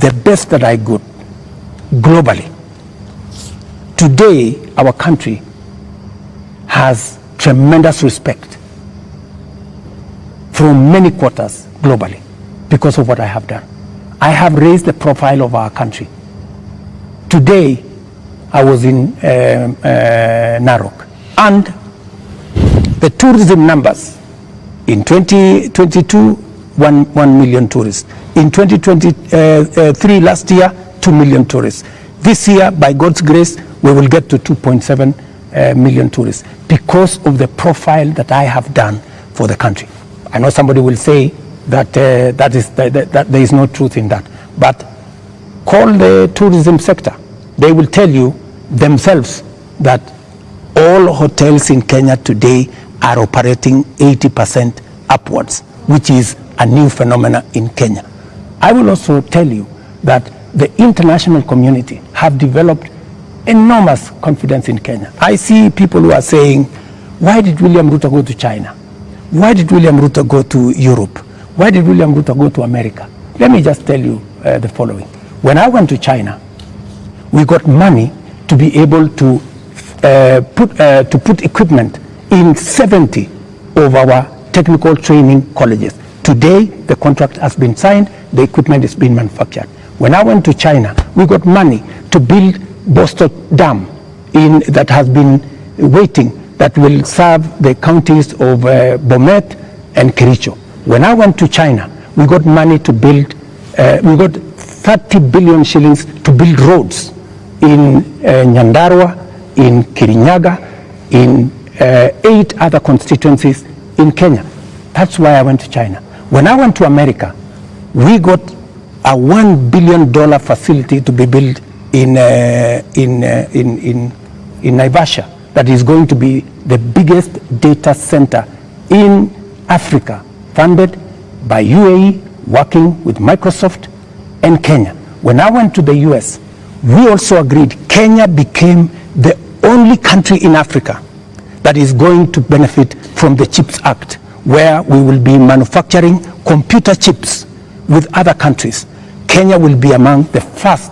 the best that I could globally. Today, our country has tremendous respect from many quarters globally because of what I have done. I have raised the profile of our country. Today, I was in Narok, and the tourism numbers in 2022, 1 million tourists. In 2023, last year, 2 million tourists. This year, by God's grace, we will get to 2.7 million tourists because of the profile that I have done for the country. I know somebody will say that that there is no truth in that, but call the tourism sector. They will tell you themselves that all hotels in Kenya today are operating 80% upwards, which is a new phenomenon in Kenya. I will also tell you that the international community have developed enormous confidence in Kenya. I see people who are saying, why did William Ruto go to China? Why did William Ruto go to Europe? Why did William Ruto go to America? Let me just tell you the following. When I went to China, we got money to be able to put equipment in 70 of our technical training colleges. Today, the contract has been signed, the equipment is being manufactured. When I went to China, we got money to build Bostock Dam that has been waiting, that will serve the counties of Bomet and Kericho. When I went to China, we got money to build, we got 30 billion shillings to build roads in Nyandarua, in Kirinyaga, in 8 other constituencies in Kenya. That's why I went to China. When I went to America, we got a $1 billion facility to be built in Naivasha, that is going to be the biggest data center in Africa, funded by UAE, working with Microsoft and Kenya. When I went to the US, we also agreed Kenya became the only country in Africa that is going to benefit from the CHIPS Act, where we will be manufacturing computer chips with other countries. Kenya will be among the first,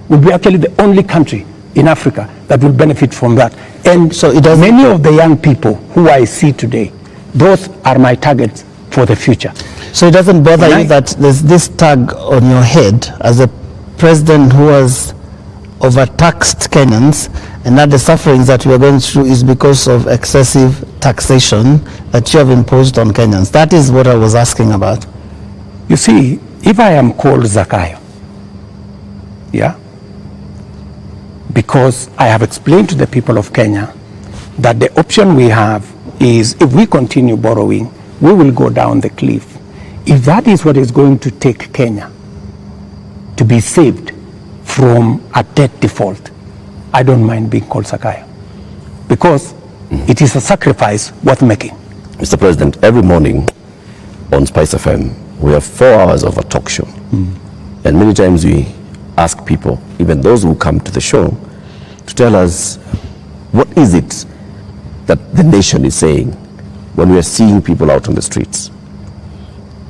will be actually the only country in Africa that will benefit from that. And so many of the young people who I see today, those are my targets for the future. So it doesn't bother you that there's this tag on your head as a president who has overtaxed Kenyans, and that the sufferings that we are going through is because of excessive taxation that you have imposed on Kenyans? That is what I was asking about. You see, if I am called Zakayo, yeah, because I have explained to the people of Kenya that the option we have is, if we continue borrowing, we will go down the cliff. If that is what is going to take Kenya to be saved from a debt default, I don't mind being called Zakayo, because it is a sacrifice worth making. Mr. President, every morning on Spice FM, we have 4 hours of a talk show. And many times we ask people, even those who come to the show, to tell us what is it that the nation is saying when we are seeing people out on the streets.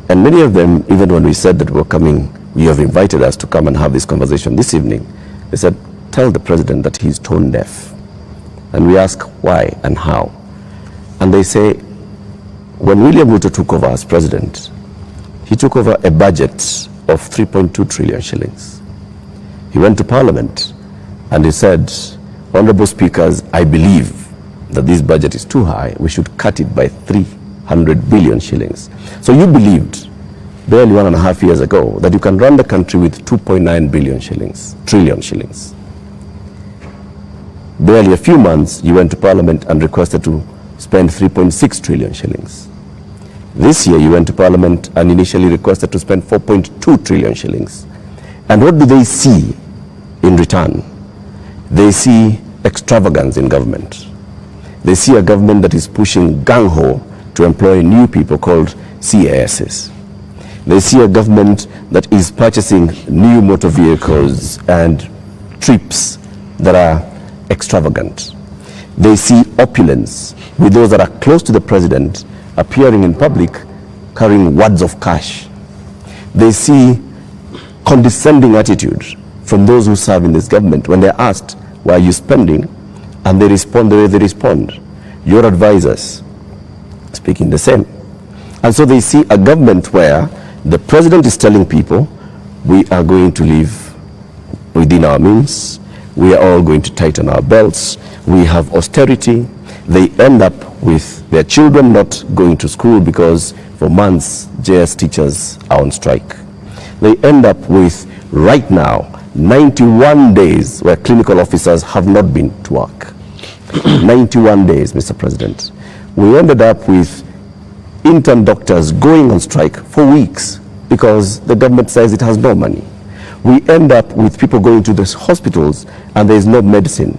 And many of them, even when we said that we're coming, you have invited us to come and have this conversation this evening, they said, tell the president that he's tone deaf. And we ask why and how. And they say, when William Ruto took over as president, he took over a budget of 3.2 trillion shillings. He went to Parliament and he said, Honorable Speakers, I believe that this budget is too high. We should cut it by 300 billion shillings. So you believed barely 1.5 years ago that you can run the country with 2.9 trillion shillings. Barely a few months, you went to Parliament and requested to spend 3.6 trillion shillings. This year, you went to Parliament and initially requested to spend 4.2 trillion shillings. And what do they see in return? They see extravagance in government. They see a government that is pushing gung-ho to employ new people called CASs. They see a government that is purchasing new motor vehicles and trips that are extravagant. They see opulence with those that are close to the president appearing in public carrying wads of cash. They see condescending attitude from those who serve in this government when they're asked, why are you spending? And they respond the way they respond. Your advisors speaking the same. And so they see a government where the president is telling people, we are going to live within our means, we are all going to tighten our belts, we have austerity. They end up with their children not going to school because for months JS teachers are on strike. They end up with, right now, 91 days where clinical officers have not been to work. 91 days, Mr. President. We ended up with intern doctors going on strike for weeks because the government says it has no money. We end up with people going to the hospitals and there is no medicine.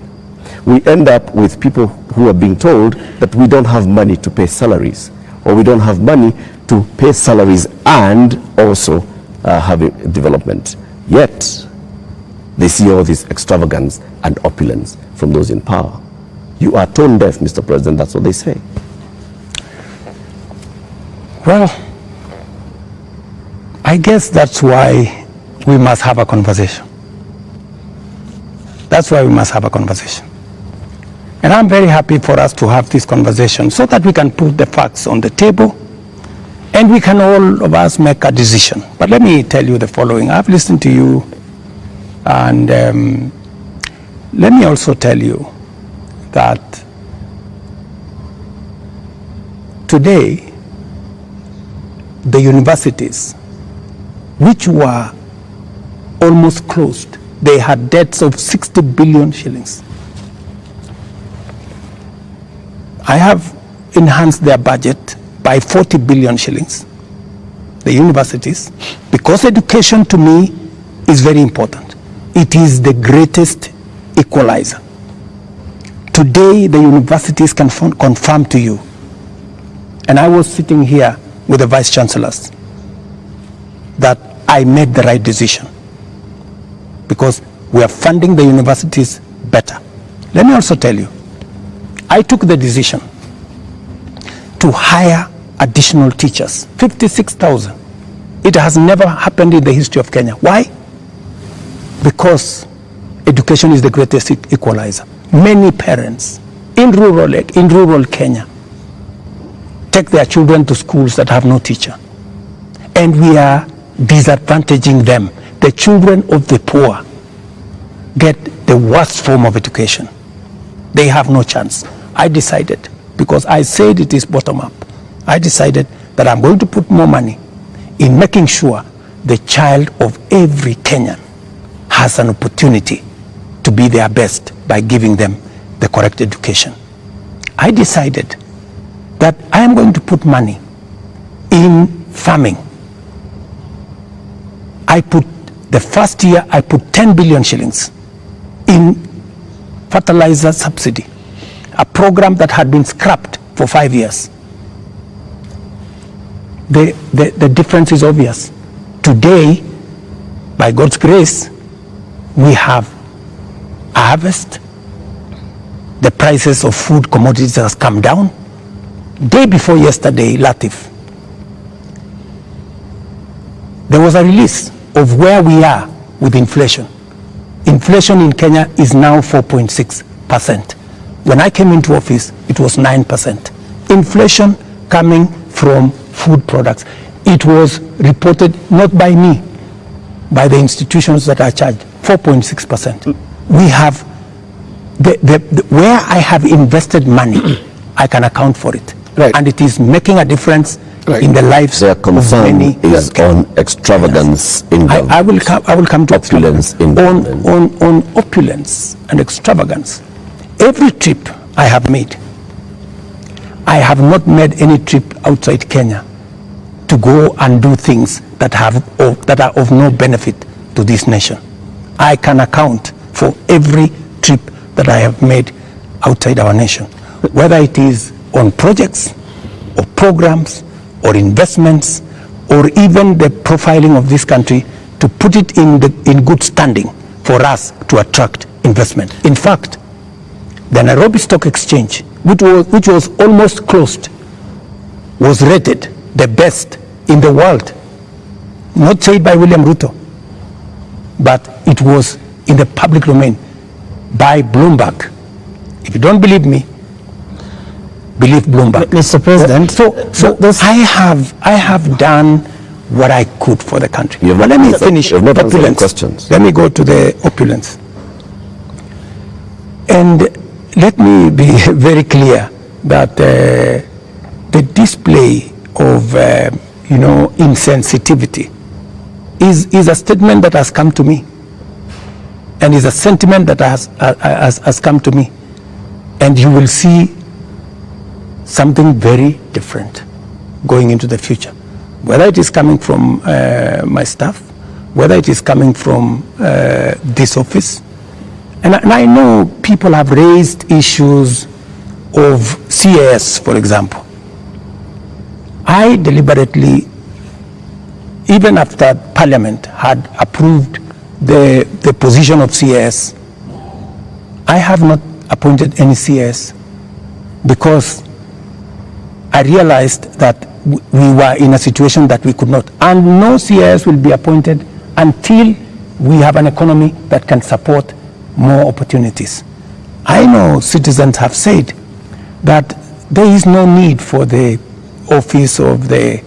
We end up with people who are being told that we don't have money to pay salaries, or we don't have money to pay salaries and also having development. Yet, they see all this extravagance and opulence from those in power. You are tone deaf, Mr. President, that's what they say. Well, I guess that's why we must have a conversation. That's why we must have a conversation. And I'm very happy for us to have this conversation so that we can put the facts on the table and we can all of us make a decision. But let me tell you the following. I've listened to you, and let me also tell you that today the universities which were almost closed, they had debts of 60 billion shillings. I have enhanced their budget by 40 billion shillings, the universities, because education to me is very important. It is the greatest equalizer. Today, the universities can confirm to you, and I was sitting here with the vice chancellors, that I made the right decision because we are funding the universities better. Let me also tell you, I took the decision to hire additional teachers, 56,000. It has never happened in the history of Kenya. Why? Because education is the greatest equalizer. Many parents in rural Kenya take their children to schools that have no teacher. And we are disadvantaging them. The children of the poor get the worst form of education. They have no chance. I decided, because I said it is bottom up, I decided that I'm going to put more money in making sure the child of every Kenyan has an opportunity to be their best by giving them the correct education. I decided that I am going to put money in farming. The first year I put 10 billion shillings in fertilizer subsidy, a program that had been scrapped for 5 years. The difference is obvious. Today, by God's grace, we have a harvest. The prices of food commodities has come down. Day before yesterday, Latif, there was a release of where we are with inflation. Inflation in Kenya is now 4.6%. When I came into office, it was 9%. Inflation coming from food products. It was reported not by me, by the institutions that are charged, 4.6%. We have, where I have invested money, I can account for it. Right. And it is making a difference in the lives Their of concern many. is on extravagance in government. I will come to opulence in government. on opulence and extravagance. Every trip I have made, I have not made any trip outside Kenya to go and do things that are of no benefit to this nation. I can account for every trip that I have made outside our nation, whether it is on projects or programs or investments, or even the profiling of this country to put it in good standing for us to attract investment. In fact, the Nairobi Stock Exchange, which was almost closed, was rated the best in the world. Not said by William Ruto, but it was in the public domain by Bloomberg. If you don't believe me, believe Bloomberg. Mr. President, I have done what I could for the country. But let me finish opulence. Questions. Let me go to the opulence. And let me be very clear that the display of insensitivity is a statement that has come to me, and is a sentiment that has come to me, and you will see something very different going into the future, whether it is coming from my staff, whether it is coming from this office. And I know people have raised issues of CAS, for example. I deliberately even after Parliament had approved the position of CS, I have not appointed any CS because I realized that we were in a situation that we could not. And no CS will be appointed until we have an economy that can support more opportunities. I know citizens have said that there is no need for the office of the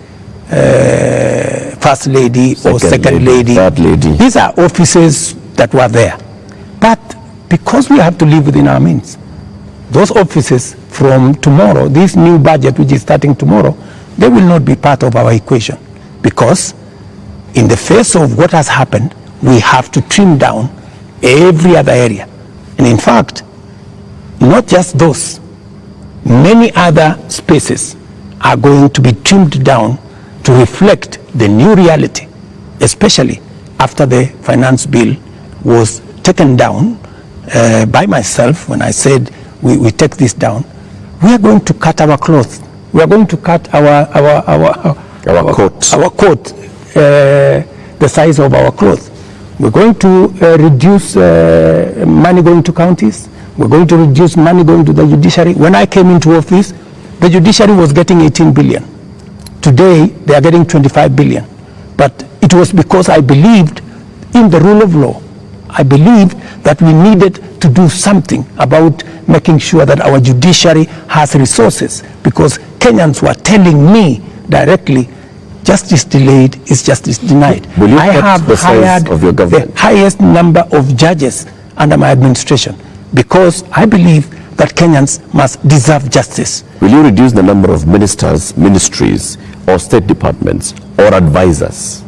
First Lady or Second Lady. Third Lady. These are offices that were there. But because we have to live within our means, those offices from tomorrow, this new budget which is starting tomorrow, they will not be part of our equation. Because in the face of what has happened, we have to trim down every other area. And in fact, not just those, many other spaces are going to be trimmed down to reflect the new reality, especially after the finance bill was taken down by myself when I said we take this down. We are going to cut our cloth. We are going to cut our coat, the size of our cloth. We're going to reduce money going to counties. We're going to reduce money going to the judiciary. When I came into office, the judiciary was getting 18 billion. Today, they are getting 25 billion. But it was because I believed in the rule of law. I believed that we needed to do something about making sure that our judiciary has resources, because Kenyans were telling me directly, justice delayed is justice denied. Will you I have cut the size hired of your government? the highest number of judges under my administration because I believe that Kenyans must deserve justice. Will you reduce the number of ministers, ministries, or state departments, or advisors?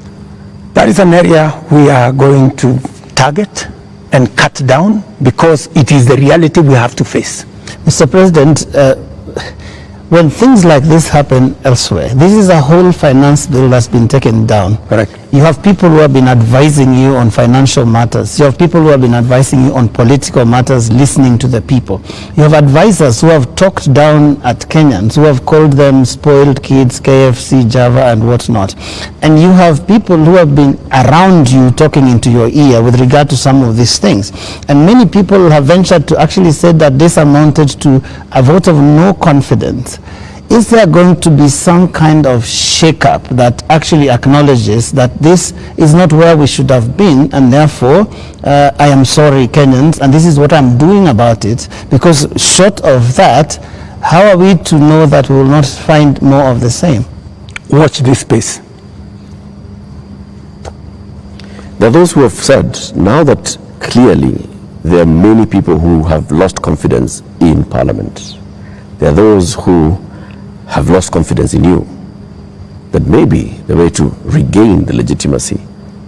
That is an area we are going to target and cut down because it is the reality we have to face. Mr. President, when things like this happen elsewhere, this is a whole finance bill that's been taken down. Correct. You have people who have been advising you on financial matters. You have people who have been advising you on political matters, listening to the people. You have advisors who have talked down at Kenyans, who have called them spoiled kids, KFC, Java, and whatnot. And you have people who have been around you talking into your ear with regard to some of these things. And many people have ventured to actually say that this amounted to a vote of no confidence. Is there going to be some kind of shake-up that actually acknowledges that this is not where we should have been, and therefore I am sorry, Kenyans, and this is what I'm doing about it? Because short of that, how are we to know that we will not find more of the same? Watch this space. There are those who have said now that clearly there are many people who have lost confidence in Parliament. There are those who have lost confidence in you, that maybe the way to regain the legitimacy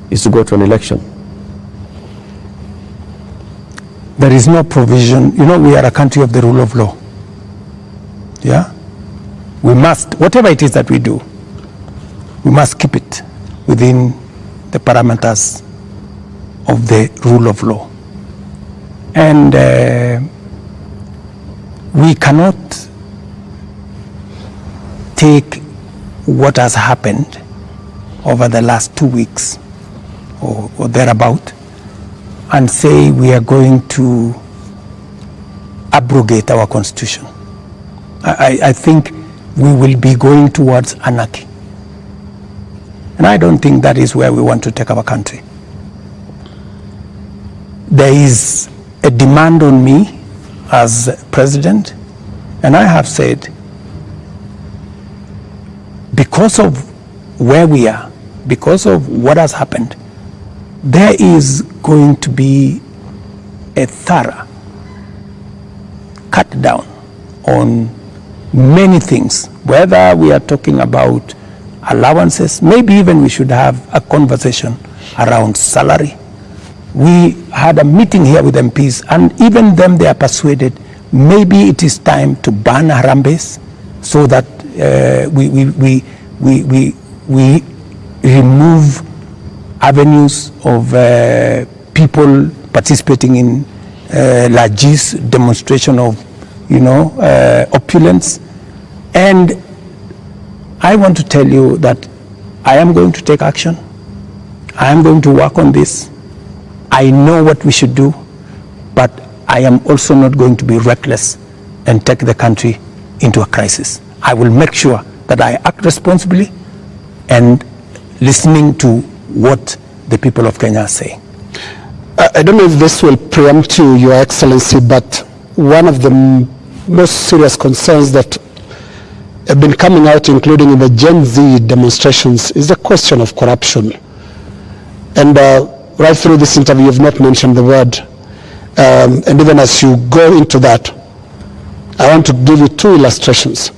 is to go to an election. There is no provision. You know, we are a country of the rule of law. Yeah? We must, whatever it is that we do, we must keep it within the parameters of the rule of law. And we cannot take what has happened over the last 2 weeks or thereabout and say we are going to abrogate our constitution. I think we will be going towards anarchy. And I don't think that is where we want to take our country. There is a demand on me as president, and I have said, because of where we are, because of what has happened, there is going to be a thorough cut down on many things, whether we are talking about allowances, maybe even we should have a conversation around salary. We had a meeting here with MPs, and even them, they are persuaded maybe it is time to ban Harambes so that we remove avenues of people participating in largesse demonstration of, opulence. And I want to tell you that I am going to take action. I am going to work on this. I know what we should do, but I am also not going to be reckless and take the country into a crisis. I will make sure that I act responsibly and listening to what the people of Kenya are saying. I don't know if this will preempt you, Your Excellency, but one of the most serious concerns that have been coming out, including in the Gen Z demonstrations, is the question of corruption. And right through this interview, you've not mentioned the word. And even as you go into that, I want to give you two illustrations.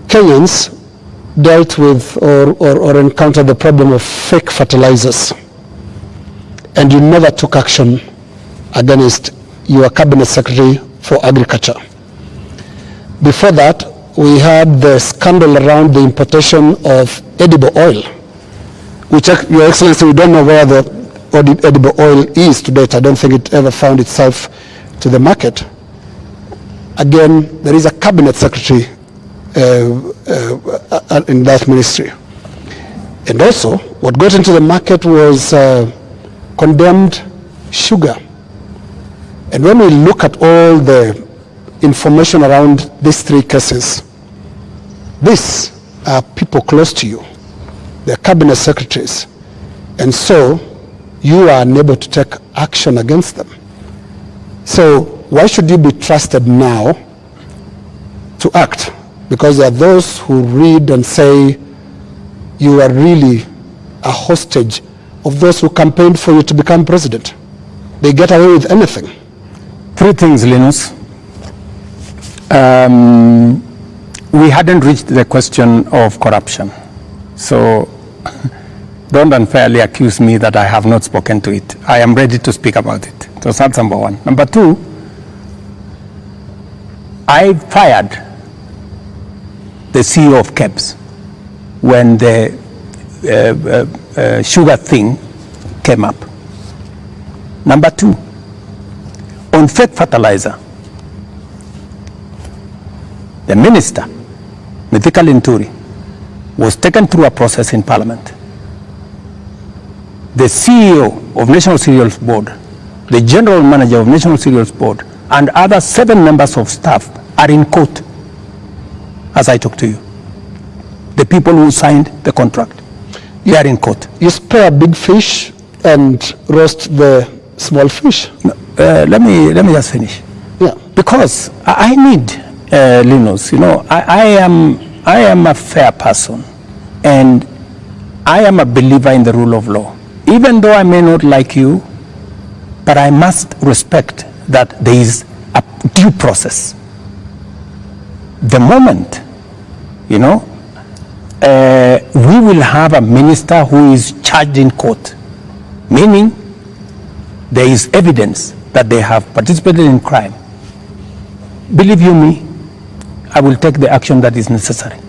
Kenyans dealt with or encountered the problem of fake fertilizers, and you never took action against your cabinet secretary for agriculture. Before that, we had the scandal around the importation of edible oil, which, Your Excellency, we don't know where the edible oil is to date. I don't think it ever found itself to the market. Again, there is a cabinet secretary in that ministry. And also, what got into the market was condemned sugar. And when we look at all the information around these three cases, these are people close to you. They're cabinet secretaries. And so you are unable to take action against them. So why should you be trusted now to act? Because there are those who read and say you are really a hostage of those who campaigned for you to become president. They get away with anything. Three things, Linus. We hadn't reached the question of corruption. So don't unfairly accuse me that I have not spoken to it. I am ready to speak about it. So that's number one. Number two, I fired the CEO of KEBS when the sugar thing came up. Number two, on fake fertilizer, the minister, Mithika Linturi, was taken through a process in Parliament. The CEO of National Cereals Board, the general manager of National Cereals Board, and other 7 members of staff are in court as I talk to you. The people who signed the contract, they are in court. You spare big fish and roast the small fish. No, let me just finish. Yeah. Because I need Linus. You know, I am a fair person, and I am a believer in the rule of law. Even though I may not like you, but I must respect that there is a due process. The moment, you know, we will have a minister who is charged in court, meaning there is evidence that they have participated in crime. Believe you me, I will take the action that is necessary.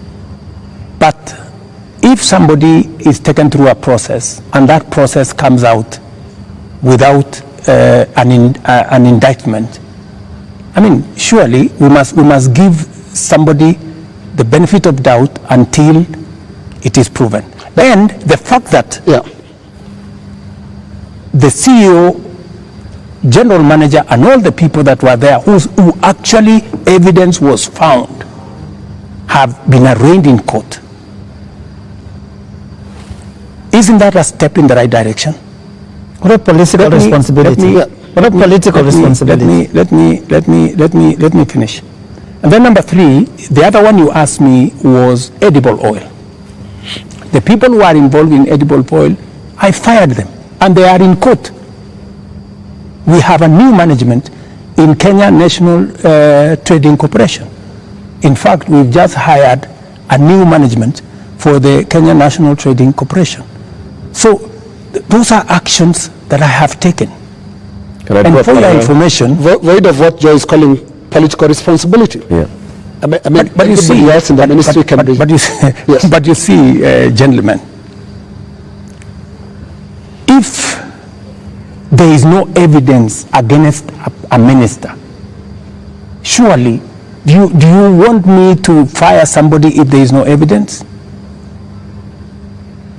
But if somebody is taken through a process and that process comes out without an indictment, I mean, surely we must give somebody the benefit of doubt until it is proven. And the fact that the CEO, general manager, and all the people that were there who actually evidence was found have been arraigned in court. Isn't that a step in the right direction? What a political responsibility. What a political responsibility. Let me finish. And then number 3, the other one you asked me was edible oil. The people who are involved in edible oil, I fired them, and they are in court. We have a new management in Kenya National Trading Corporation. In fact, we've just hired a new management for the Kenya National Trading Corporation. So those are actions that I have taken. And for your information, void of what Joe is calling political responsibility. Yeah. I mean, but you see, yes, in the ministry can be. But you see, yes. But you see, gentlemen, if there is no evidence against a minister, surely do you want me to fire somebody if there is no evidence?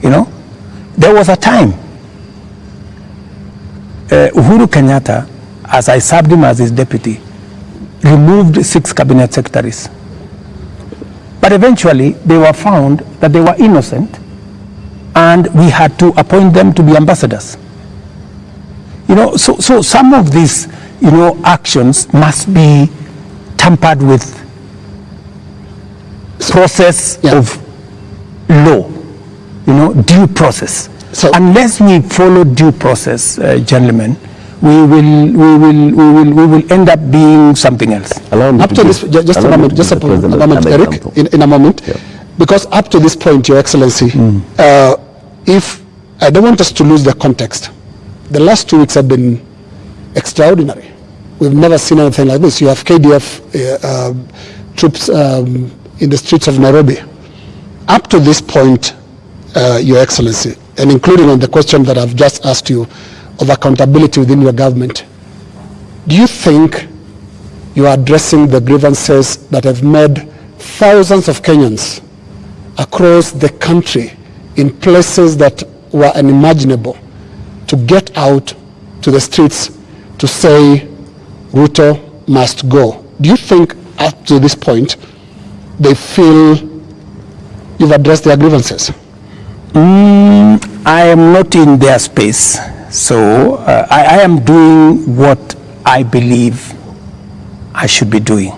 You know, there was a time Uhuru Kenyatta, as I served him as his deputy, removed 6 cabinet secretaries. But eventually, they were found that they were innocent, and we had to appoint them to be ambassadors. You know, so some of these, you know, actions must be tampered with process of law, you know, due process. So unless we follow due process, gentlemen, we will end up being something else. Up to this, just a moment, Eric, in a moment, because up to this point, Your Excellency, if I don't want us to lose the context, the last 2 weeks have been extraordinary. We've never seen anything like this. You have KDF troops in the streets of Nairobi. Up to this point, Your Excellency, and including on the question that I've just asked you of accountability within your government, do you think you are addressing the grievances that have made thousands of Kenyans across the country in places that were unimaginable to get out to the streets to say Ruto must go? Do you think up to this point they feel you've addressed their grievances? I am not in their space, so I am doing what I believe I should be doing.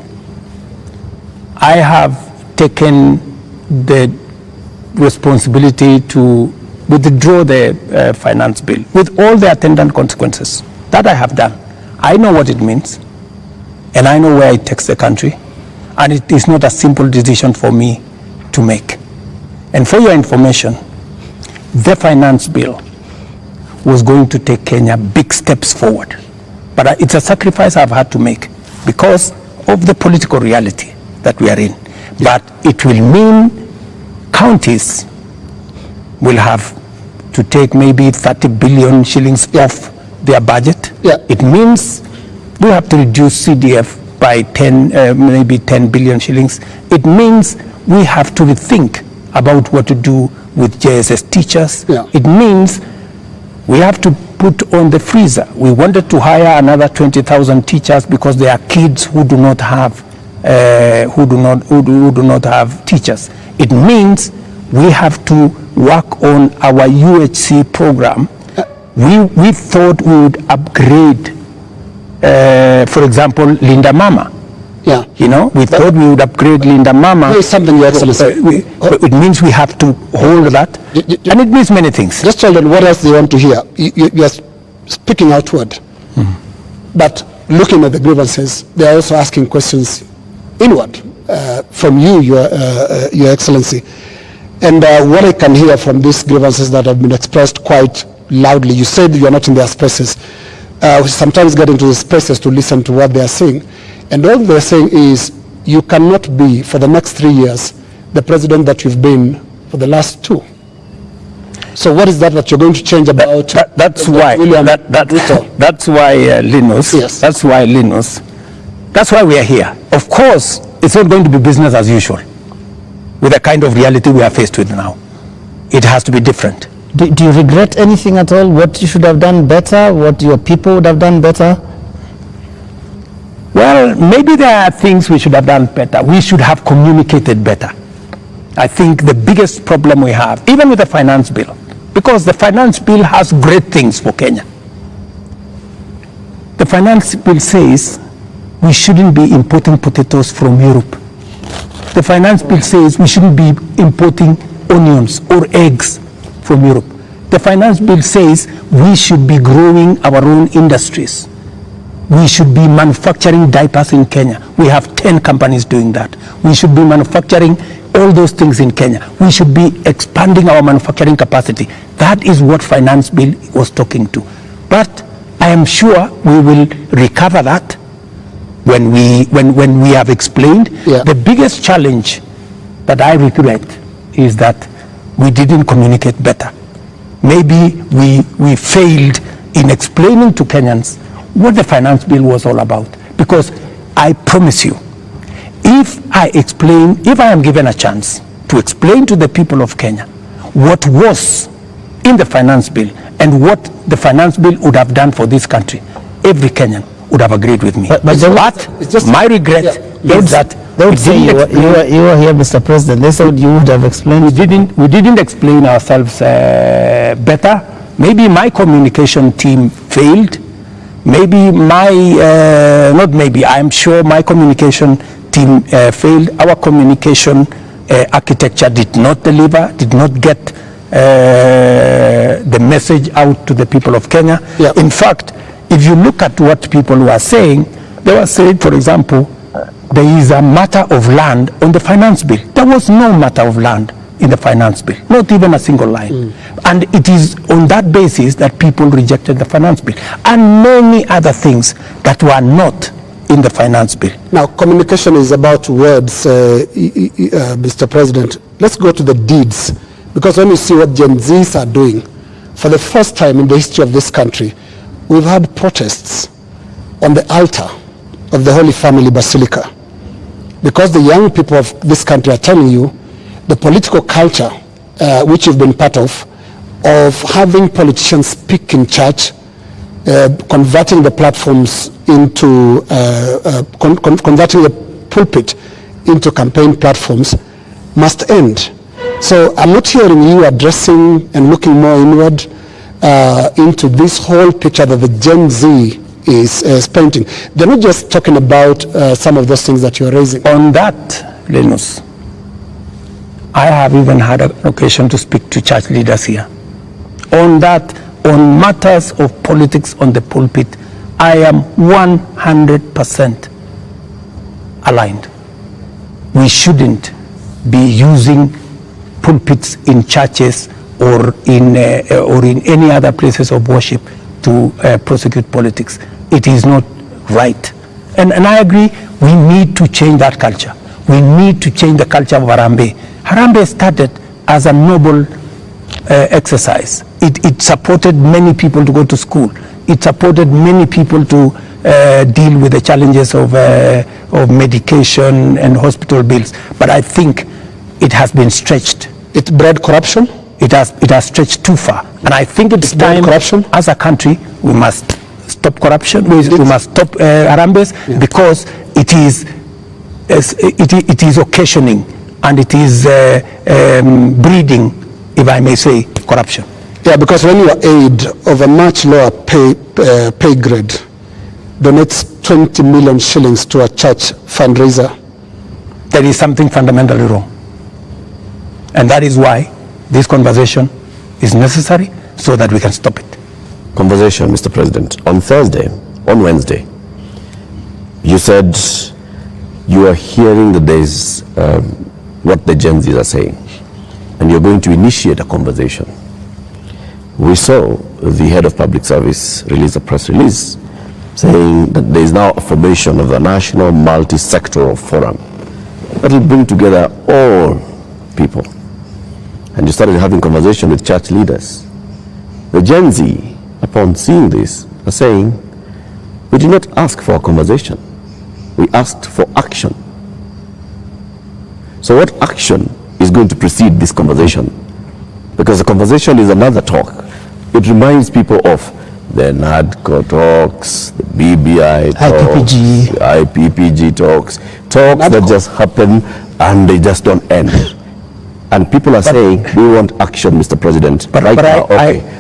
I have taken the responsibility to withdraw the finance bill with all the attendant consequences. That I have done. I know what it means, and I know where it takes the country, and it is not a simple decision for me to make. And for your information, the finance bill was going to take Kenya big steps forward. But it's a sacrifice I've had to make because of the political reality that we are in. But it will mean counties will have to take maybe 30 billion shillings off their budget. It means we have to reduce CDF by maybe 10 billion shillings. It means we have to rethink about what to do with JSS teachers. It means we have to put on the freezer. We wanted to hire another 20,000 teachers because there are kids who do not have who do not have teachers. It means we have to work on our UHC program. We thought we would upgrade, for example, Linda Mama. You know, we thought we would upgrade Linda Mama. Something, Your Excellency. It means we have to hold that, and it means many things. Just tell them what else they want to hear. You are speaking outward, but looking at the grievances, they are also asking questions inward from you, Your Excellency. And what I can hear from these grievances that have been expressed quite loudly, you said you are not in their spaces. We sometimes get into the spaces to listen to what they are saying. And all they're saying is, you cannot be, for the next 3 years, the president that you've been for the last 2. So what is that you're going to change about? That's why, that's why Linus, that's why Linus, that's why we are here. Of course, it's not going to be business as usual with the kind of reality we are faced with now. It has to be different. Do you regret anything at all? What you should have done better? What your people would have done better? Well, maybe there are things we should have done better. We should have communicated better. I think the biggest problem we have, even with the finance bill, because the finance bill has great things for Kenya. The finance bill says we shouldn't be importing potatoes from Europe. The finance bill says we shouldn't be importing onions or eggs from Europe. The finance bill says we should be growing our own industries. We should be manufacturing diapers in Kenya. We have 10 companies doing that. We should be manufacturing all those things in Kenya. We should be expanding our manufacturing capacity. That is what finance bill was talking to. But I am sure we will recover that when we have explained. The biggest challenge that I regret is that we didn't communicate better. Maybe we failed in explaining to Kenyans what the finance bill was all about. Because I promise you, if I am given a chance to explain to the people of Kenya what was in the finance bill and what the finance bill would have done for this country, every Kenyan would have agreed with me. But my regret is that they would say you were here, Mr. President. They said you would have explained. We didn't explain ourselves better. Maybe my communication team failed. Maybe not maybe, I'm sure my communication team failed. Our communication architecture did not deliver, did not get the message out to the people of Kenya. Yeah. In fact, if you look at what people were saying, they were saying, for example, there is a matter of land on the finance bill. There was no matter of land in the finance bill, not even a single line. And it is on that basis that people rejected the finance bill and many other things that were not in the finance bill. Now, communication is about words, Mr. President. Let's go to the deeds, because when you see what Gen Zs are doing, for the first time in the history of this country, we've had protests on the altar of the Holy Family Basilica, because the young people of this country are telling you the political culture which you've been part of having politicians speak in church, converting the platforms into, converting the pulpit into campaign platforms must end. So I'm not hearing you addressing and looking more inward into this whole picture that the Gen Z is painting. They're not just talking about some of those things that you're raising. On that, Linus, I have even had an occasion to speak to church leaders here. On that, on matters of politics on the pulpit, I am 100% aligned. We shouldn't be using pulpits in churches or in any other places of worship to prosecute politics. It is not right. And I agree, we need to change that culture. We need to change the culture of Harambee. Harambee started as a noble exercise. It supported many people to go to school. It supported many people to deal with the challenges of medication and hospital bills. But I think it has been stretched. It bred corruption? It has stretched too far. And I think it's time, corruption? As a country, we must stop corruption. We must stop Harambees, because it is occasioning and it is breeding, if I may say, corruption. Yeah, because when your aid of a much lower pay grade donates 20 million shillings to a church fundraiser, there is something fundamentally wrong. And that is why this conversation is necessary, so that we can stop it. Conversation, Mr. President. On Wednesday, you said you are hearing that there's what the Gen Zs are saying, and you're going to initiate a conversation. We saw the head of public service release a press release saying that there is now a formation of a national multi-sectoral forum that will bring together all people. And you started having conversation with church leaders. The Gen Z, upon seeing this, are saying, we did not ask for a conversation. We asked for action. So what action is going to precede this conversation? Because the conversation is another talk. It reminds people of the NADCO talks, the BBI talks, the IPPG talks that just happen and they just don't end. And people are saying, we want action, Mr. President. But right now,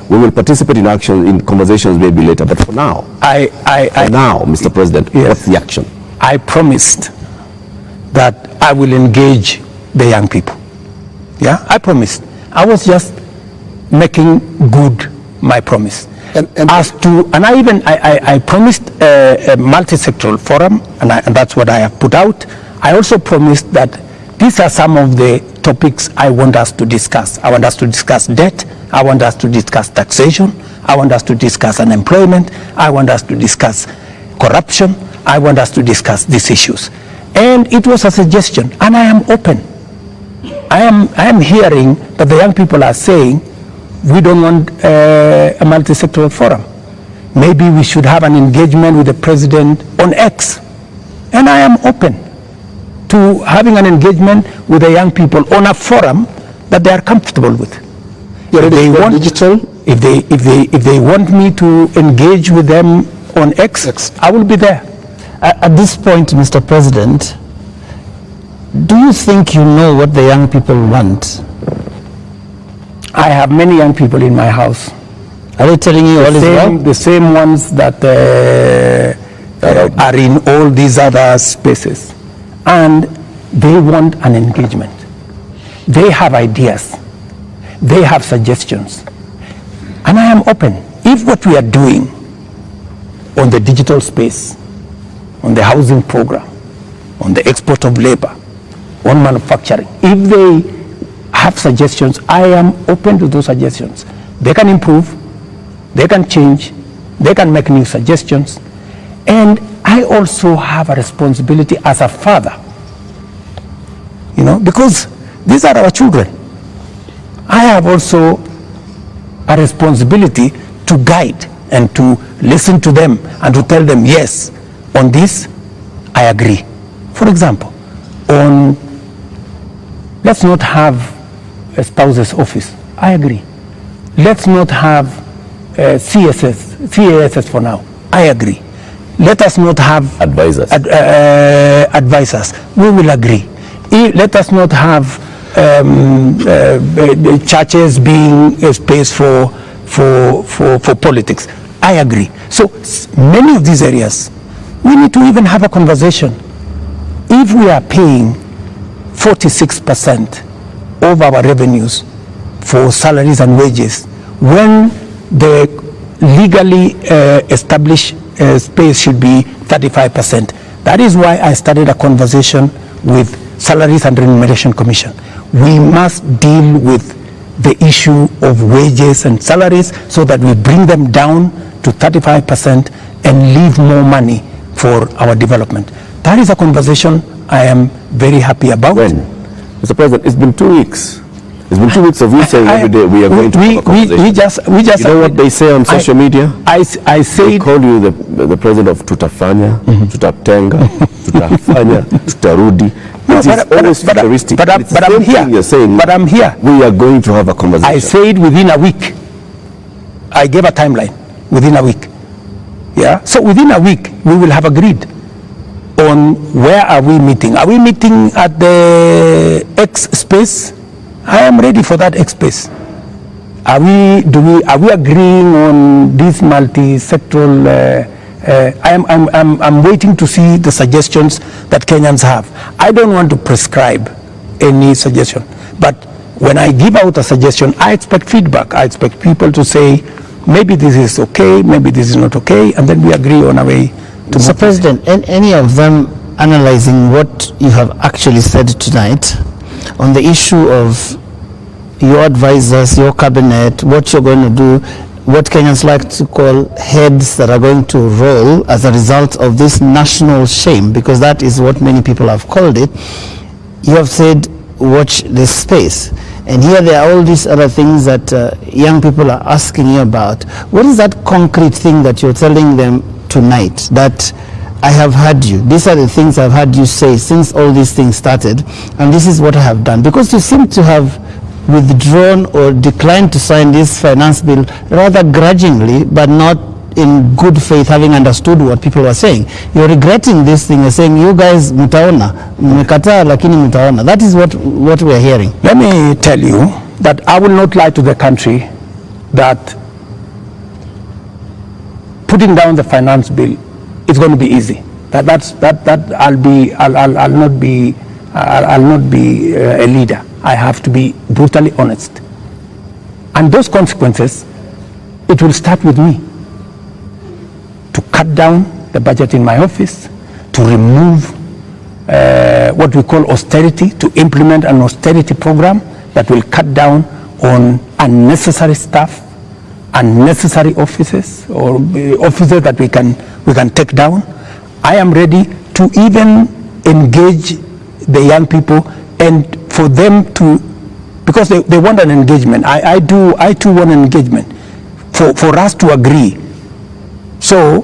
we will participate in action, in conversations maybe later. But for now, Mr. President, yes, what's the action? I promised that I will engage the young people. Yeah, I promised. I was just making good my promise. And I promised a multi-sectoral forum, and that's what I have put out. I also promised that these are some of the topics I want us to discuss. I want us to discuss debt. I want us to discuss taxation. I want us to discuss unemployment. I want us to discuss corruption. I want us to discuss these issues. And it was a suggestion, and I am open. I am hearing that the young people are saying, we don't want a multi-sectoral forum. Maybe we should have an engagement with the president on X. And I am open to having an engagement with the young people on a forum that they are comfortable with. You're If ready they to go want digital? if they want me to engage with them on X, I will be there. At this point, Mr. President, do you think you know what the young people want? I have many young people in my house. Are they telling you all is well? The same ones that are in all these other spaces. And they want an engagement. They have ideas. They have suggestions. And I am open. If what we are doing on the digital space, on the housing program, on the export of labor, on manufacturing, if they have suggestions, I am open to those suggestions. They can improve, they can change, they can make new suggestions. And I also have a responsibility as a father, you know, because these are our children. I have also a responsibility to guide and to listen to them and to tell them, yes, on this, I agree. For example, on, let's not have a spouse's office. I agree. Let's not have CASS for now. I agree. Let us not have Advisors. Advisors. We will agree. Let us not have churches being a space for politics. I agree. So many of these areas, we need to even have a conversation. If we are paying 46% of our revenues for salaries and wages, when the legally established space should be 35%. That is why I started a conversation with Salaries and Remuneration Commission. We must deal with the issue of wages and salaries so that we bring them down to 35% and leave more money for our development. That is a conversation I am very happy about. When? Mr. President, it's been 2 weeks. It's been 2 weeks of you saying every day we are going to have a conversation. We just you know what they say on social media? I say they call you the president of tutafanya, tutatenga, tutafanya, tutarudi. No, it is always futuristic. But I'm here. You're saying, but I'm here. We are going to have a conversation. I said within a week. I gave a timeline. Within a week. Yeah. So within a week we will have agreed on where are we meeting. Are we meeting at the X space? I am ready for that X space. Are we agreeing on this multi-sectoral? I'm waiting to see the suggestions that Kenyans have. I don't want to prescribe any suggestion, but when I give out a suggestion, I expect feedback. I expect people to say, maybe this is okay, maybe this is not okay, and then we agree on a way to Mr. President, any of them analyzing what you have actually said tonight on the issue of your advisors, your cabinet, what you're going to do, what Kenyans like to call heads that are going to roll as a result of this national shame, because that is what many people have called it. You have said, watch this space. And here there are all these other things that young people are asking you about. What is that concrete thing that you're telling them tonight that I have heard you? These are the things I've heard you say since all these things started, and this is what I have done. Because you seem to have withdrawn or declined to sign this finance bill rather grudgingly, but not in good faith, having understood what people were saying. You're regretting this thing. You're saying, you guys mutaona, mmekataa lakini mutaona. That is what we are hearing. Let me tell you that I will not lie to the country that putting down the finance bill is going to be easy. I'll not be a leader. I have to be brutally honest. And those consequences, it will start with me. To cut down the budget in my office, to remove what we call austerity, to implement an austerity program that will cut down on unnecessary stuff, unnecessary offices, or offices that we can take down. I am ready to even engage the young people and for them to, because they want an engagement. I too want an engagement for us to agree. So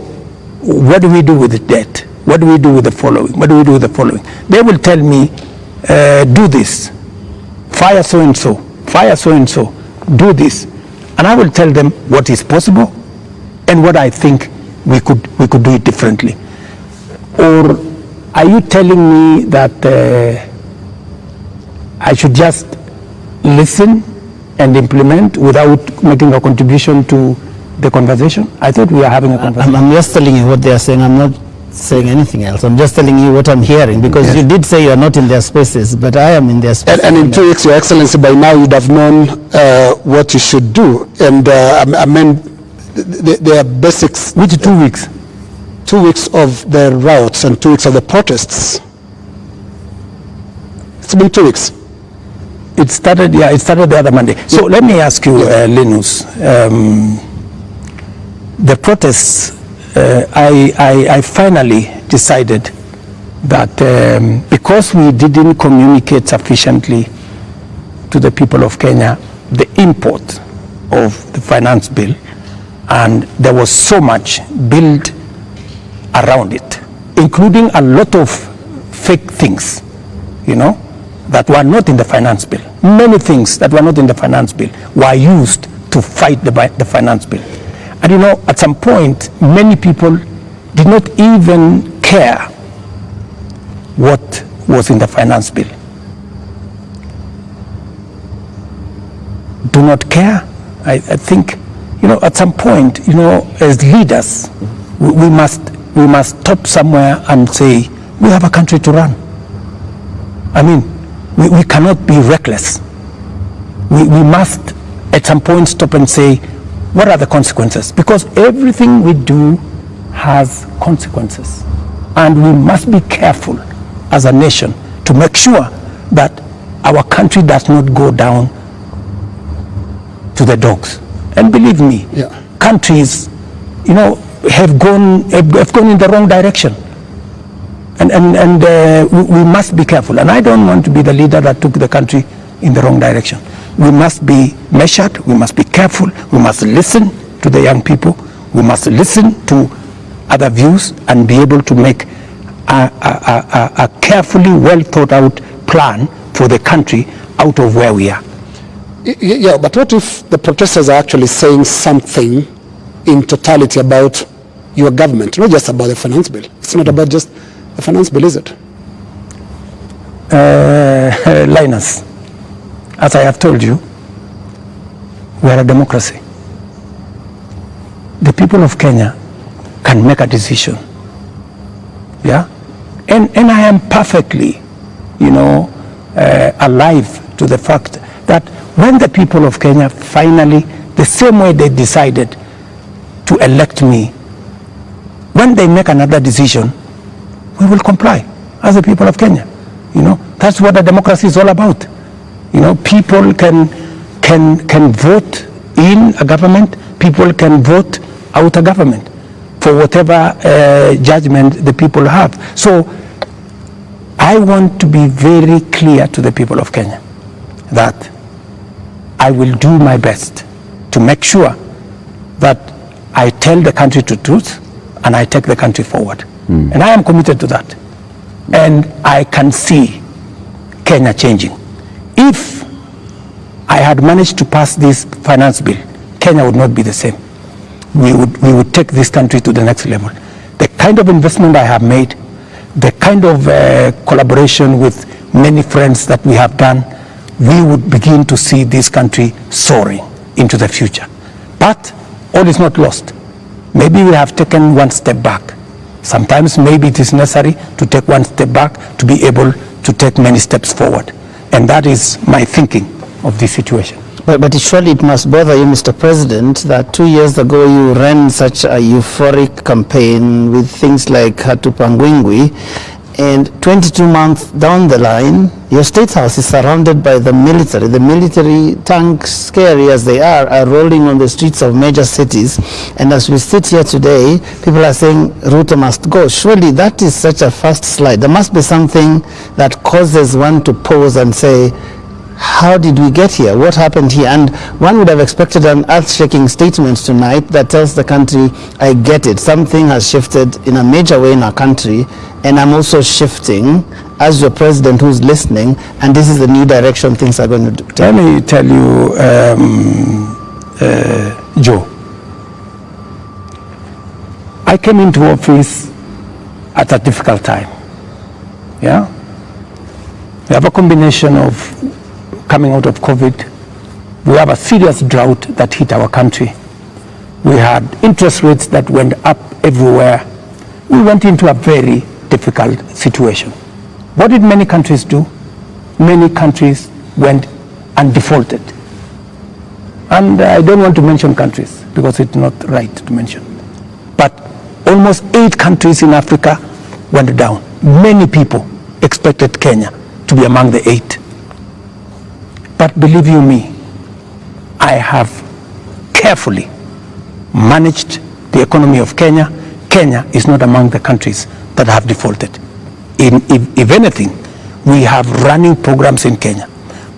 what do we do with the debt? What do we do with the following? What do we do with the following? They will tell me, do this, fire so-and-so, fire so-and-so, do this. And I will tell them what is possible and what I think we could do it differently. Or are you telling me that I should just listen and implement without making a contribution to the conversation? I thought we were having a conversation. I'm just telling you what they are saying. I'm not saying anything else. I'm just telling you what I'm hearing, because Yes. you did say you are not in their spaces, but I am in their spaces. And in 2 weeks, Your Excellency, by now you'd have known what you should do. And I mean, there are basics. Which 2 weeks? 2 weeks of the riots and 2 weeks of the protests. It's been 2 weeks. It started the other Monday. So let me ask you, Linus, the protests, I finally decided that because we didn't communicate sufficiently to the people of Kenya the import of the finance bill, and there was so much built around it, including a lot of fake things, that were not in the finance bill. Many things that were not in the finance bill were used to fight the finance bill. And at some point, many people did not even care what was in the finance bill. Do not care. I think, at some point, as leaders, we must stop somewhere and say, we have a country to run. I mean, we cannot be reckless. We must at some point stop and say, what are the consequences? Because everything we do has consequences. And we must be careful as a nation to make sure that our country does not go down to the dogs. And believe me, countries, have gone in the wrong direction. And we must be careful. And I don't want to be the leader that took the country in the wrong direction. We must be measured. We must be careful. We must listen to the young people. We must listen to other views and be able to make a carefully well thought out plan for the country out of where we are. Yeah, but what if the protesters are actually saying something in totality about your government, not just about the finance bill? It's not about just the finance bill, is it? Linus, as I have told you, we are a democracy. The people of Kenya can make a decision. Yeah? And I am perfectly, alive to the fact that when the people of Kenya finally, the same way they decided to elect me, when they make another decision, we will comply as the people of Kenya. That's what a democracy is all about. People can vote in a government, people can vote out a government for whatever judgment the people have. So I want to be very clear to the people of Kenya that I will do my best to make sure that I tell the country the truth and I take the country forward. And I am committed to that. And I can see Kenya changing. If I had managed to pass this finance bill, Kenya would not be the same. We would take this country to the next level. The kind of investment I have made, the kind of collaboration with many friends that we have done, we would begin to see this country soaring into the future. But all is not lost. Maybe we have taken one step back. Sometimes maybe it is necessary to take one step back to be able to take many steps forward. And that is my thinking of this situation. But surely it must bother you, Mr. President, that 2 years ago you ran such a euphoric campaign with things like Hatupangwingwi, and 22 months down the line, your State House is surrounded by the military. The military tanks, scary as they are rolling on the streets of major cities. And as we sit here today, people are saying Ruto must go. Surely that is such a fast slide. There must be something that causes one to pause and say, how did we get here? What happened here? And one would have expected an earth-shaking statement tonight that tells the country, I get it. Something has shifted in a major way in our country, and I'm also shifting, as your president who's listening, and this is the new direction things are going to take? Let me tell you, Joe, I came into office at a difficult time. Yeah? We have a combination of coming out of COVID. We have a serious drought that hit our country. We had interest rates that went up everywhere. We went into a very difficult situation. What did many countries do? Many countries went and defaulted. And I don't want to mention countries because it's not right to mention. But almost 8 countries in Africa went down. Many people expected Kenya to be among the 8. But believe you me, I have carefully managed the economy of Kenya. Kenya is not among the countries that have defaulted. If anything, we have running programs in Kenya.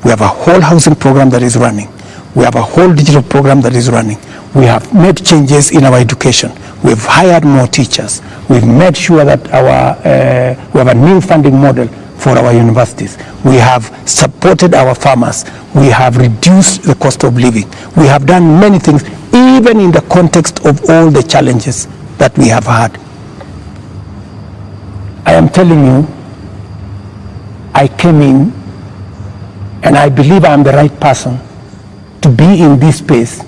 We have a whole housing program that is running. We have a whole digital program that is running. We have made changes in our education. We've hired more teachers. We've made sure that we have a new funding model for our universities. We have supported our farmers. We have reduced the cost of living. We have done many things, even in the context of all the challenges that we have had. I am telling you, I came in and I believe I am the right person to be in this space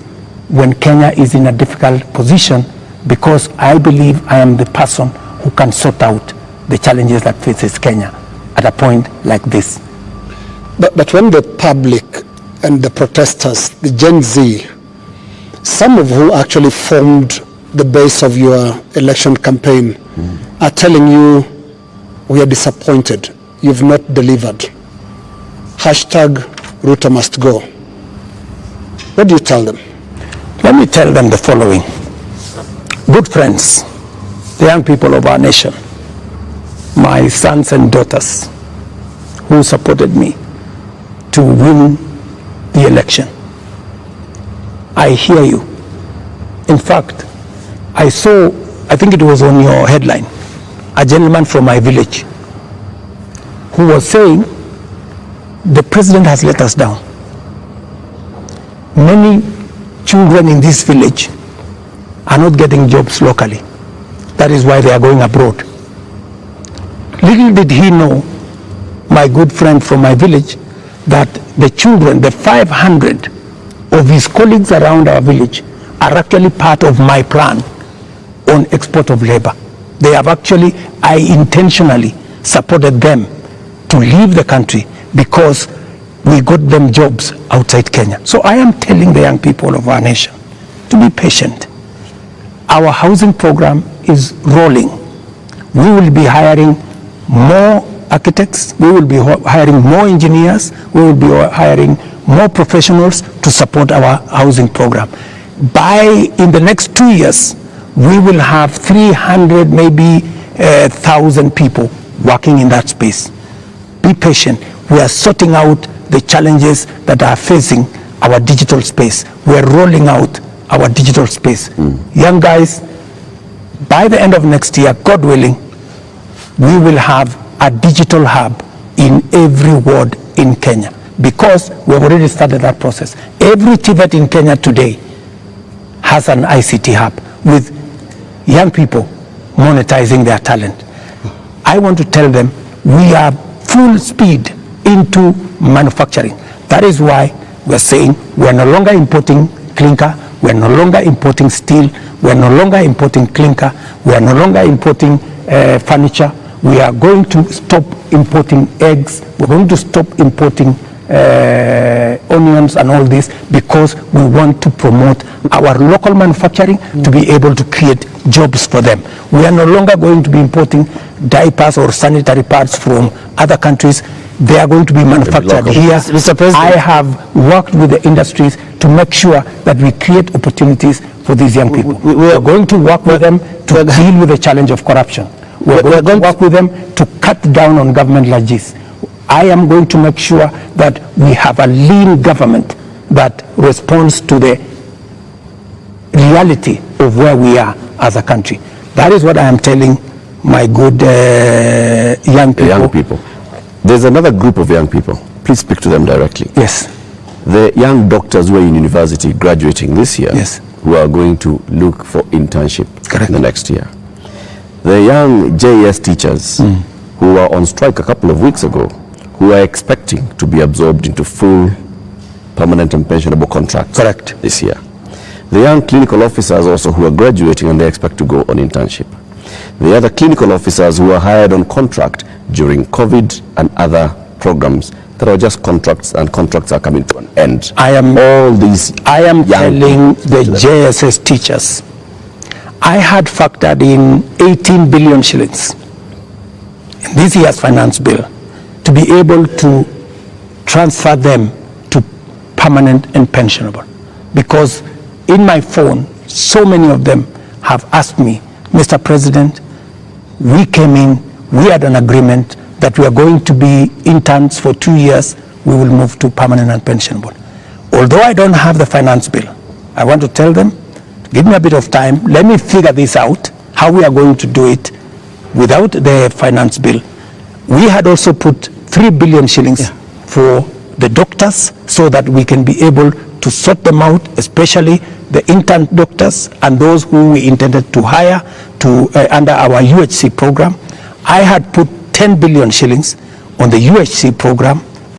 when Kenya is in a difficult position, because I believe I am the person who can sort out the challenges that faces Kenya at a point like this. But when the public and the protesters, the Gen Z, some of who actually formed the base of your election campaign, are telling you, we are disappointed, you've not delivered. Hashtag Ruto must go. What do you tell them? Let me tell them the following. Good friends, the young people of our nation, my sons and daughters who supported me to win the election, I hear you. In fact, I saw, I think it was on your headline, a gentleman from my village who was saying, the president has let us down. Many children in this village are not getting jobs locally. That is why they are going abroad. Little did he know, my good friend from my village, that the children, the 500 of his colleagues around our village, are actually part of my plan on export of labor. They have actually, I intentionally supported them to leave the country because we got them jobs outside Kenya. So I am telling the young people of our nation to be patient. Our housing program is rolling. We will be hiring more architects, we will be hiring more engineers, we will be hiring more professionals to support our housing program. In the next 2 years, we will have 300, maybe 1,000 people working in that space. Be patient. We are sorting out the challenges that are facing our digital space. We are rolling out our digital space. Young guys, by the end of next year, God willing, we will have a digital hub in every ward in Kenya, because we have already started that process. Every TVET in Kenya today has an ICT hub with young people monetizing their talent. I want to tell them we are full speed into manufacturing. That is why we are saying we are no longer importing clinker, we are no longer importing steel, we are no longer importing clinker, we are no longer importing furniture. We are going to stop importing eggs, we're going to stop importing onions and all this, because we want to promote our local manufacturing to be able to create jobs for them. We are no longer going to be importing diapers or sanitary pads from other countries. They are going to be manufactured here. Mr. President, I have worked with the industries to make sure that we create opportunities for these young people. We are going to work with them to deal with the challenge of corruption. We're going to work with them to cut down on government largesse. I am going to make sure that we have a lean government that responds to the reality of where we are as a country. That is what I am telling my good young people. There's another group of young people. Please speak to them directly. Yes. The young doctors who are in university graduating this year, Yes. who are going to look for internship Correct. in the next year. The young JS teachers who were on strike a couple of weeks ago, who are expecting to be absorbed into full permanent and pensionable contracts. Correct. This year. The young clinical officers also who are graduating and they expect to go on internship. The other clinical officers who are hired on contract during COVID and other programs that are just contracts, and contracts are coming to an end. I am young telling the JSS teachers, I had factored in 18 billion shillings in this year's finance bill to be able to transfer them to permanent and pensionable. Because in my phone, so many of them have asked me, Mr. President, we came in, we had an agreement that we are going to be interns for 2 years, we will move to permanent and pensionable. Although I don't have the finance bill, I want to tell them, give me a bit of time, let me figure this out, how we are going to do it without the finance bill. We had also put 3 billion shillings for the doctors so that we can be able to sort them out, especially the intern doctors and those who we intended to hire to under our UHC program. I had put 10 billion shillings on the UHC program